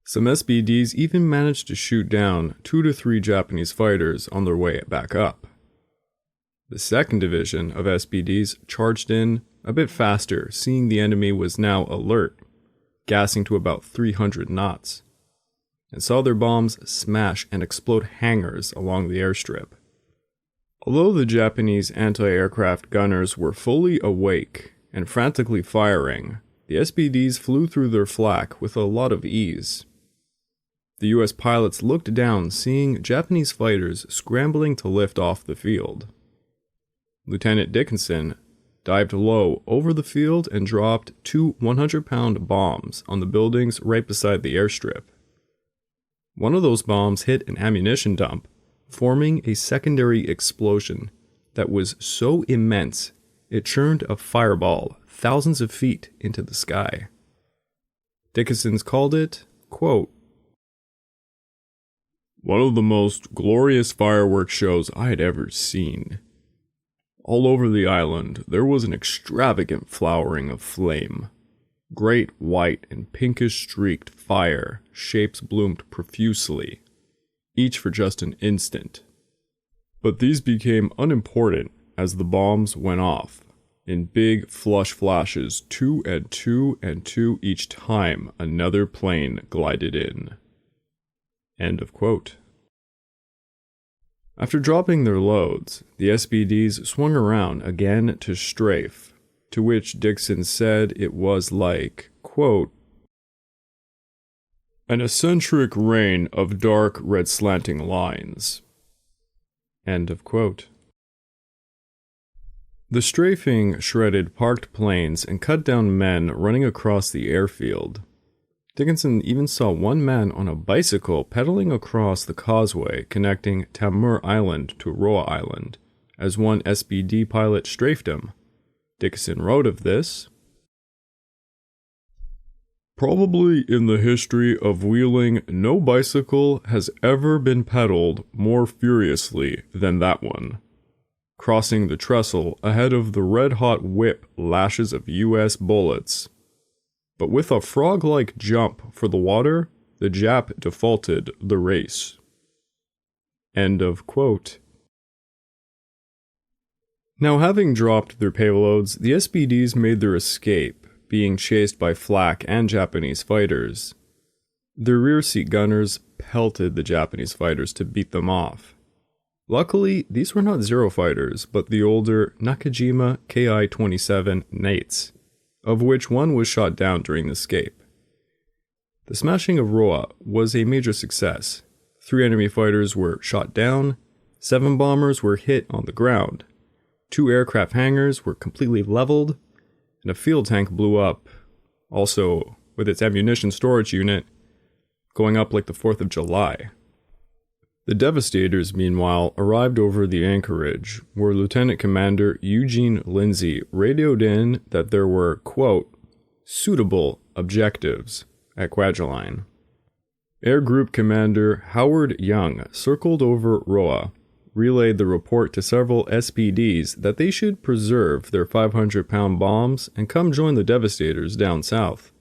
Some SBDs even managed to shoot down 2 to 3 Japanese fighters on their way back up. The 2nd Division of SBDs charged in a bit faster, seeing the enemy was now alert, gassing to about 300 knots, and saw their bombs smash and explode hangars along the airstrip. Although the Japanese anti-aircraft gunners were fully awake and frantically firing, the SBDs flew through their flak with a lot of ease. The US pilots looked down, seeing Japanese fighters scrambling to lift off the field. Lieutenant Dickinson dived low over the field and dropped 2 100-pound bombs on the buildings right beside the airstrip. One of those bombs hit an ammunition dump, forming a secondary explosion that was so immense it churned a fireball thousands of feet into the sky. Dickinson's called it, quote, "one of the most glorious fireworks shows I had ever seen. All over the island, there was an extravagant flowering of flame. Great white and pinkish streaked fire shapes bloomed profusely, each for just an instant. But these became unimportant as the bombs went off, in big flush flashes, 2 and 2 and 2 each time another plane glided in." End of quote. After dropping their loads, the SBDs swung around again to strafe, to which Dixon said it was like, quote, "an eccentric rain of dark red slanting lines." End of quote. The strafing shredded parked planes and cut down men running across the airfield. Dickinson even saw one man on a bicycle pedaling across the causeway connecting Tamur Island to Roa Island, as one SBD pilot strafed him. Dickinson wrote of this, "Probably in the history of wheeling, no bicycle has ever been pedaled more furiously than that one, crossing the trestle ahead of the red-hot whip lashes of US bullets. But with a frog-like jump for the water, the Jap defaulted the race." End of quote. Now, having dropped their payloads, the SBDs made their escape, being chased by flak and Japanese fighters. Their rear seat gunners pelted the Japanese fighters to beat them off. Luckily, these were not Zero fighters, but the older Nakajima Ki-27 Nates, of which one was shot down during the escape. The smashing of Roa was a major success. 3 enemy fighters were shot down, 7 bombers were hit on the ground, 2 aircraft hangars were completely leveled, and a fuel tank blew up, also with its ammunition storage unit going up like the 4th of July. The Devastators, meanwhile, arrived over the anchorage, where Lieutenant Commander Eugene Lindsay radioed in that there were, quote, "suitable objectives" at Kwajalein. Air Group Commander Howard Young circled over Roa, relayed the report to several SPDs that they should preserve their 500-pound bombs and come join the Devastators down south.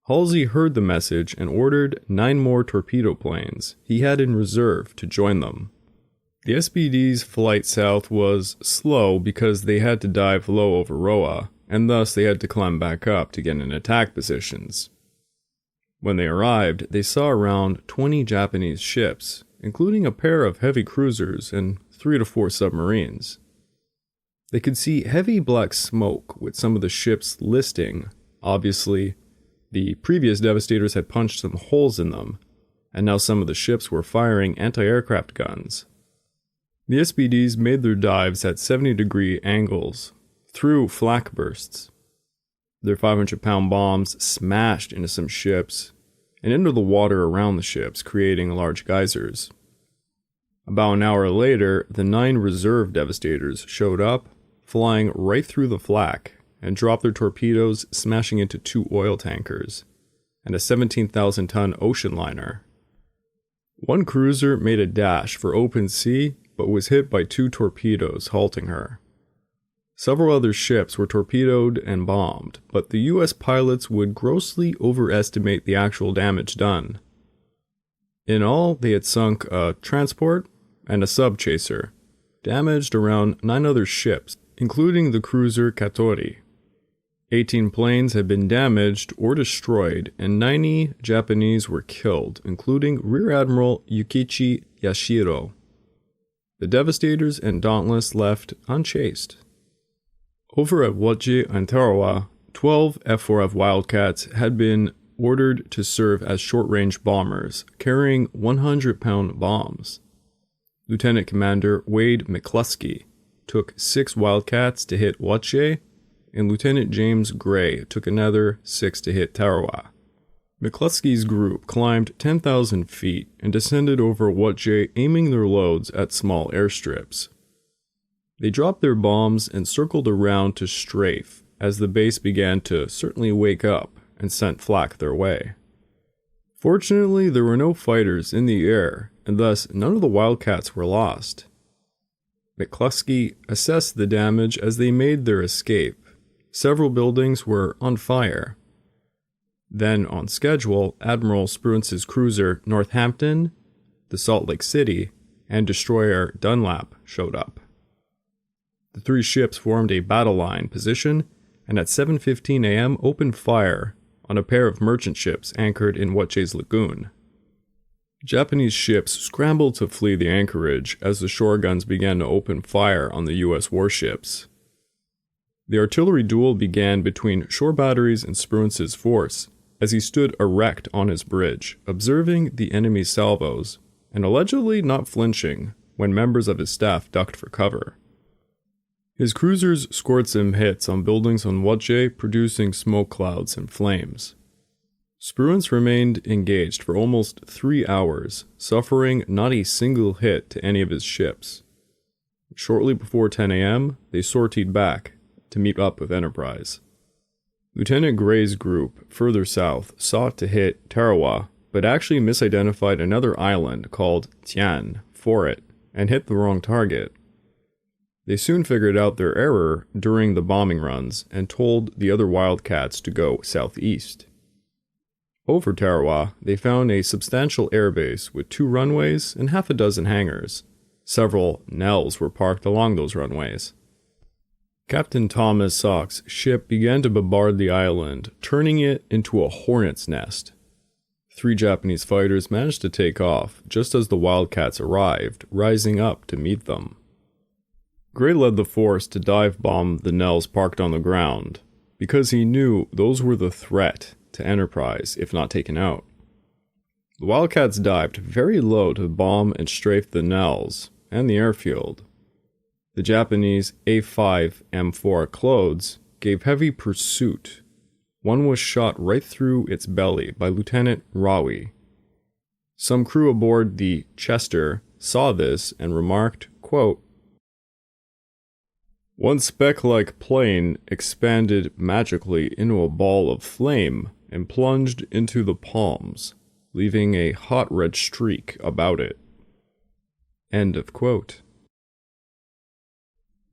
Halsey heard the message and ordered 9 more torpedo planes he had in reserve to join them. The SBD's flight south was slow because they had to dive low over Roa, and thus they had to climb back up to get in attack positions. When they arrived, they saw around 20 Japanese ships, including a pair of heavy cruisers and 3 to 4 submarines. They could see heavy black smoke with some of the ships listing, obviously, The previous devastators had punched some holes in them, and now some of the ships were firing anti-aircraft guns. The SBDs made their dives at 70-degree angles, through flak bursts. Their 500-pound bombs smashed into some ships and into the water around the ships, creating large geysers. About an hour later, the 9 reserve devastators showed up, flying right through the flak, and dropped their torpedoes, smashing into 2 oil tankers and a 17,000-ton ocean liner. One cruiser made a dash for open sea, but was hit by 2 torpedoes, halting her. Several other ships were torpedoed and bombed, but the US pilots would grossly overestimate the actual damage done. In all, they had sunk a transport and a sub-chaser, damaged around 9 other ships, including the cruiser Katori. 18 planes had been damaged or destroyed, and 90 Japanese were killed, including Rear Admiral Yukichi Yashiro. The Devastators and Dauntless left unchased. Over at Waje and Tarawa, 12 F-4F Wildcats had been ordered to serve as short-range bombers, carrying 100-pound bombs. Lieutenant Commander Wade McCluskey took 6 Wildcats to hit Waje, and Lieutenant James Gray took another 6 to hit Tarawa. McCluskey's group climbed 10,000 feet and descended over Waje, aiming their loads at small airstrips. They dropped their bombs and circled around to strafe as the base began to certainly wake up and sent flak their way. Fortunately, there were no fighters in the air, and thus none of the Wildcats were lost. McCluskey assessed the damage as they made their escape. Several buildings were on fire. Then, on schedule, Admiral Spruance's cruiser Northampton, the Salt Lake City, and destroyer Dunlap showed up. The 3 ships formed a battle line position, and at 7:15 a.m. opened fire on a pair of merchant ships anchored in Waje's lagoon. Japanese ships scrambled to flee the anchorage as the shore guns began to open fire on the U.S. warships. The artillery duel began between shore batteries and Spruance's force as he stood erect on his bridge, observing the enemy's salvos, and allegedly not flinching when members of his staff ducked for cover. His cruisers scored some hits on buildings on Waje, producing smoke clouds and flames. Spruance remained engaged for almost 3 hours, suffering not a single hit to any of his ships. Shortly before 10 a.m., they sortied back to meet up with Enterprise. Lieutenant Gray's group, further south, sought to hit Tarawa, but actually misidentified another island called Tian for it, and hit the wrong target. They soon figured out their error during the bombing runs and told the other Wildcats to go southeast. Over Tarawa, they found a substantial airbase with 2 runways and half a dozen hangars. Several Nells were parked along those runways. Captain Thomas Sauk's ship began to bombard the island, turning it into a hornet's nest. 3 Japanese fighters managed to take off just as the Wildcats arrived, rising up to meet them. Gray led the force to dive bomb the Nells parked on the ground, because he knew those were the threat to Enterprise if not taken out. The Wildcats dived very low to bomb and strafe the Nells and the airfield. The Japanese A-5 M4 Clodes gave heavy pursuit. One was shot right through its belly by Lieutenant Rawi. Some crew aboard the Chester saw this and remarked, quote, "One speck-like plane expanded magically into a ball of flame and plunged into the palms, leaving a hot red streak about it." End of quote.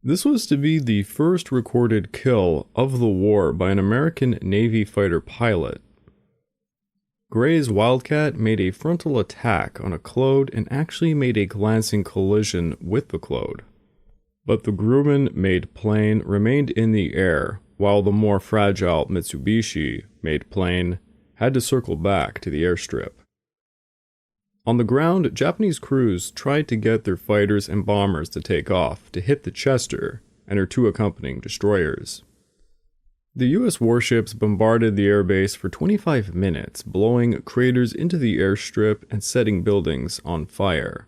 This was to be the first recorded kill of the war by an American Navy fighter pilot. Gray's Wildcat made a frontal attack on a Clode and actually made a glancing collision with the Clode. But the Grumman-made plane remained in the air, while the more fragile Mitsubishi-made plane had to circle back to the airstrip. On the ground, Japanese crews tried to get their fighters and bombers to take off to hit the Chester and her 2 accompanying destroyers. The U.S. warships bombarded the airbase for 25 minutes, blowing craters into the airstrip and setting buildings on fire.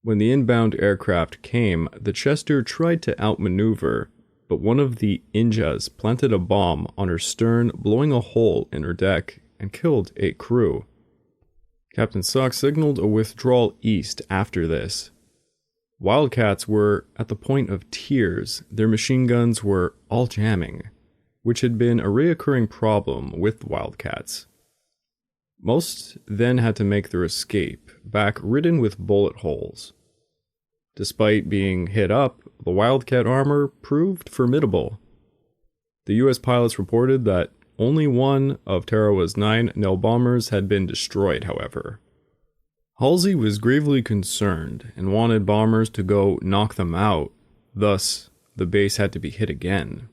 When the inbound aircraft came, the Chester tried to outmaneuver, but one of the Injas planted a bomb on her stern, blowing a hole in her deck, and killed 8 crew. Captain Sock signaled a withdrawal east after this. Wildcats were at the point of tears. Their machine guns were all jamming, which had been a reoccurring problem with Wildcats. Most then had to make their escape, back ridden with bullet holes. Despite being hit up, the Wildcat armor proved formidable. The U.S. pilots reported that only one of Tarawa's 9 Nell bombers had been destroyed, however. Halsey was gravely concerned and wanted bombers to go knock them out, thus the base had to be hit again.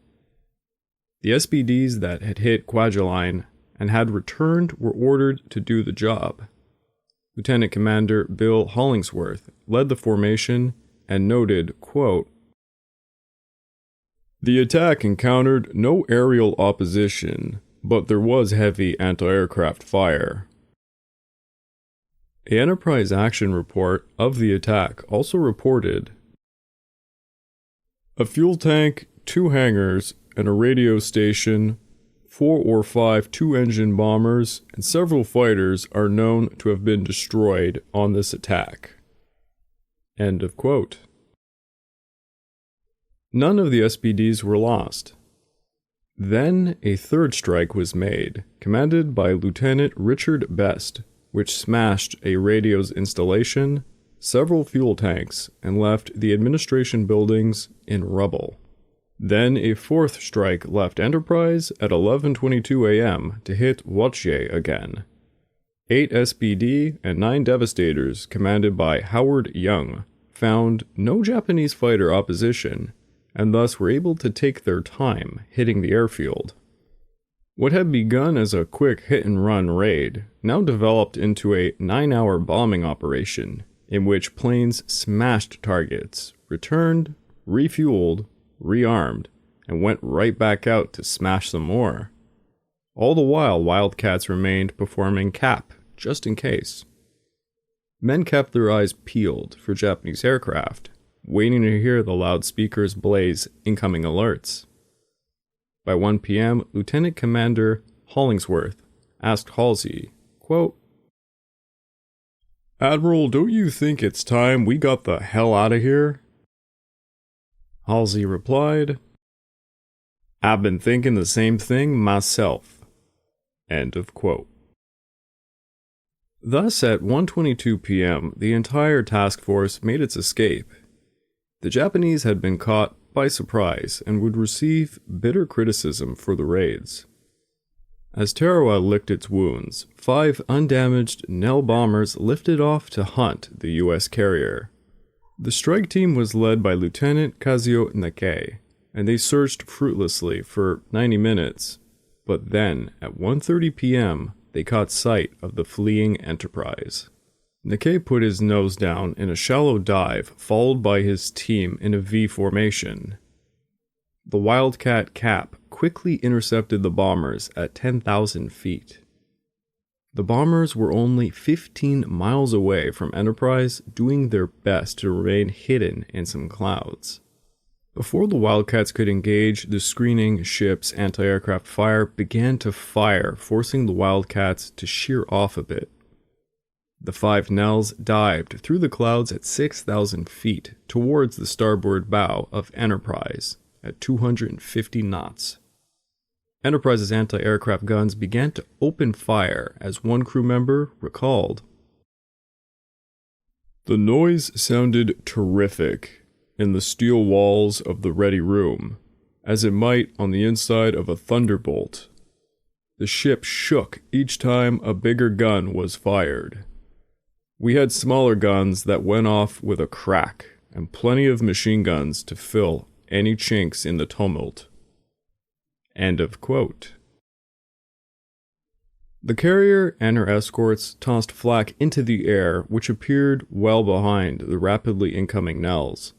The SBDs that had hit Kwajalein and had returned were ordered to do the job. Lieutenant Commander Bill Hollingsworth led the formation and noted, quote, "The attack encountered no aerial opposition, but there was heavy anti-aircraft fire." A Enterprise action report of the attack also reported a fuel tank, 2 hangars, and a radio station, 4 or 5 two-engine bombers, and several fighters are known to have been destroyed on this attack. End of quote. None of the SBDs were lost. Then a third strike was made, commanded by Lieutenant Richard Best, which smashed a radio's installation, several fuel tanks, and left the administration buildings in rubble. Then a fourth strike left Enterprise at 11:22 a.m. to hit Wotje again. 8 SBD and 9 Devastators, commanded by Howard Young, found no Japanese fighter opposition, and thus were able to take their time hitting the airfield. What had begun as a quick hit-and-run raid now developed into a 9-hour bombing operation, in which planes smashed targets, returned, refueled, rearmed, and went right back out to smash some more. All the while, Wildcats remained performing cap, just in case. Men kept their eyes peeled for Japanese aircraft, waiting to hear the loudspeakers blaze incoming alerts. By 1 p.m., Lieutenant Commander Hollingsworth asked Halsey, quote, "Admiral, don't you think it's time we got the hell out of here?" Halsey replied, "I've been thinking the same thing myself." End of quote. Thus, at 1:22 p.m., the entire task force made its escape. The Japanese had been caught by surprise and would receive bitter criticism for the raids. As Tarawa licked its wounds, 5 undamaged Nell bombers lifted off to hunt the U.S. carrier. The strike team was led by Lieutenant Kazuo Nakei, and they searched fruitlessly for 90 minutes, but then, at 1:30 p.m., they caught sight of the fleeing Enterprise. Nakei put his nose down in a shallow dive, followed by his team in a V formation. The Wildcat cap quickly intercepted the bombers at 10,000 feet. The bombers were only 15 miles away from Enterprise, doing their best to remain hidden in some clouds. Before the Wildcats could engage, the screening ship's anti-aircraft fire began to fire, forcing the Wildcats to sheer off a bit. The 5 Nells dived through the clouds at 6,000 feet towards the starboard bow of Enterprise at 250 knots. Enterprise's anti-aircraft guns began to open fire as one crew member recalled. "The noise sounded terrific in the steel walls of the ready room, as it might on the inside of a thunderbolt. The ship shook each time a bigger gun was fired. We had smaller guns that went off with a crack, and plenty of machine guns to fill any chinks in the tumult." End of quote. The carrier and her escorts tossed flak into the air, which appeared well behind the rapidly incoming Nells.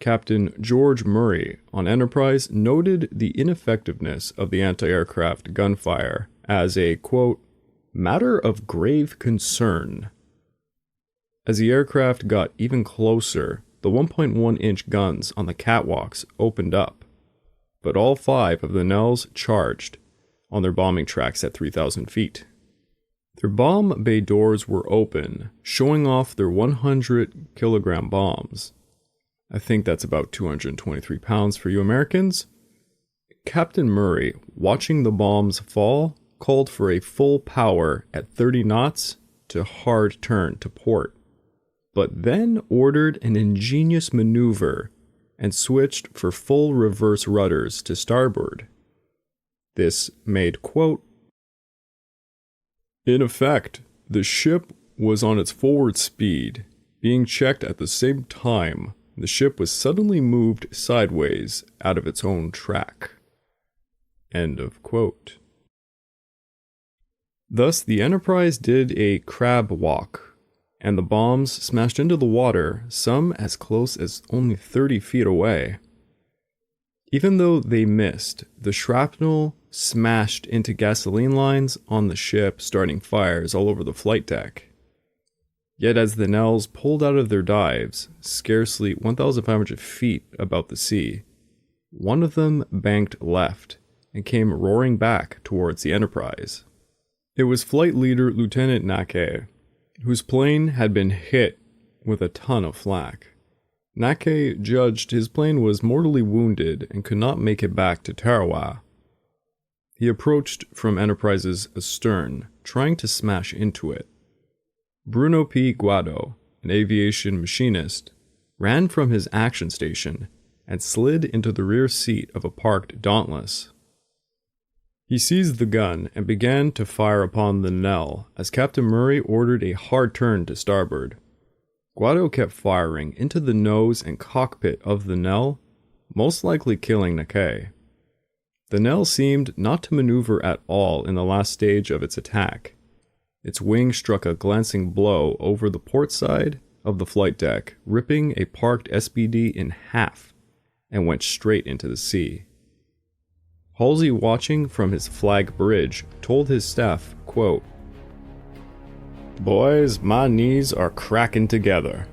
Captain George Murray on Enterprise noted the ineffectiveness of the anti-aircraft gunfire as a, quote, matter of grave concern. As the aircraft got even closer, the 1.1-inch guns on the catwalks opened up, but all 5 of the Nels charged on their bombing tracks at 3,000 feet. Their bomb bay doors were open, showing off their 100-kilogram bombs. I think that's about 223 pounds for you Americans. Captain Murray, watching the bombs fall, called for a full power at 30 knots to hard turn to port, but then ordered an ingenious maneuver and switched for full reverse rudders to starboard. This made, quote, in effect, the ship was on its forward speed, being checked at the same time the ship was suddenly moved sideways out of its own track. End of quote. Thus, the Enterprise did a crab walk, and the bombs smashed into the water, some as close as only 30 feet away. Even though they missed, the shrapnel smashed into gasoline lines on the ship, starting fires all over the flight deck. Yet as the Nels pulled out of their dives, scarcely 1,500 feet above the sea, one of them banked left and came roaring back towards the Enterprise. It was flight leader Lieutenant Nake, whose plane had been hit with a ton of flak. Nake judged his plane was mortally wounded and could not make it back to Tarawa. He approached from Enterprise's astern, trying to smash into it. Bruno P. Guado, an aviation machinist, ran from his action station and slid into the rear seat of a parked Dauntless. He seized the gun and began to fire upon the Nell as Captain Murray ordered a hard turn to starboard. Guado kept firing into the nose and cockpit of the Nell, most likely killing Nake. The Nell seemed not to maneuver at all in the last stage of its attack. Its wing struck a glancing blow over the port side of the flight deck, ripping a parked SBD in half, and went straight into the sea. Halsey, watching from his flag bridge, told his staff, quote, boys, my knees are cracking together.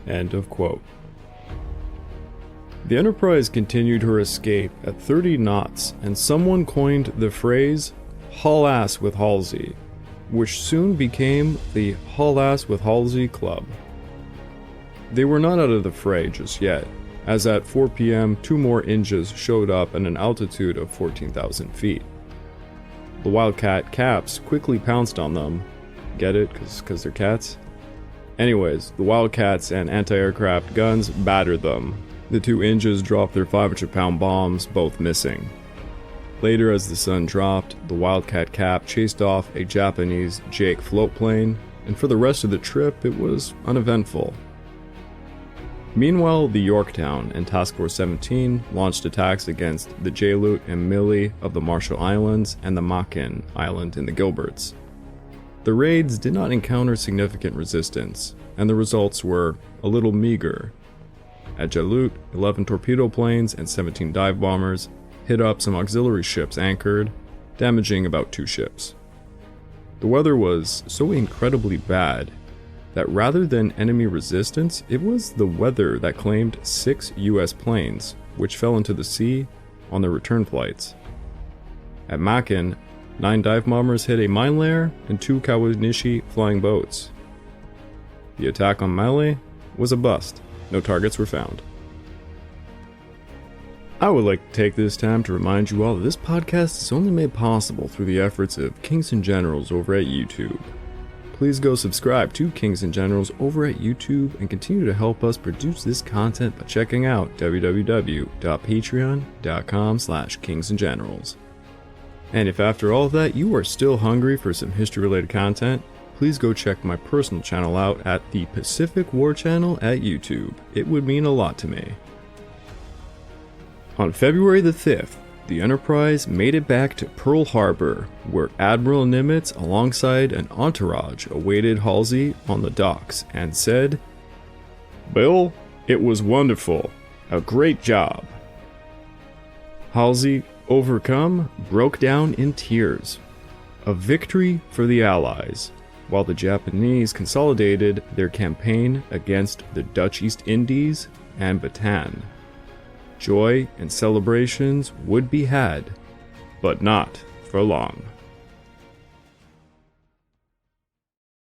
End of quote. The Enterprise continued her escape at 30 knots, and someone coined the phrase, haul ass with Halsey, which soon became the Haul Ass with Halsey Club. They were not out of the fray just yet, as at 4 p.m. 2 more Injas showed up at an altitude of 14,000 feet. The Wildcat Caps quickly pounced on them. Get it? Because they're cats? Anyways, the Wildcats and anti-aircraft guns battered them. The 2 Injas dropped their 500-pound bombs, both missing. Later, as the sun dropped, the Wildcat Cap chased off a Japanese Jake float plane, and for the rest of the trip, it was uneventful. Meanwhile, the Yorktown and Task Force 17 launched attacks against the Jalut and Mili of the Marshall Islands and the Makin Island in the Gilberts. The raids did not encounter significant resistance, and the results were a little meager. At Jalut, 11 torpedo planes and 17 dive bombers hit up some auxiliary ships anchored, damaging about 2 ships. The weather was so incredibly bad that rather than enemy resistance, it was the weather that claimed 6 US planes, which fell into the sea on their return flights. At Makin, 9 dive bombers hit a mine layer and 2 Kawanishi flying boats. The attack on Mali was a bust. No targets were found. I would like to take this time to remind you all that this podcast is only made possible through the efforts of Kings and Generals over at YouTube. Please go subscribe to Kings and Generals over at YouTube and continue to help us produce this content by checking out www.patreon.com/kingsandgenerals. And if after all of that you are still hungry for some history-related content, please go check my personal channel out at the Pacific War Channel at YouTube. It would mean a lot to me. On February the 5th, the Enterprise made it back to Pearl Harbor, where Admiral Nimitz alongside an entourage awaited Halsey on the docks and said, "Bill, It was wonderful. A great job. Halsey, overcome, broke down in tears. A victory for the Allies, while the Japanese consolidated their campaign against the Dutch East Indies and Bataan. Joy and celebrations would be had, but not for long.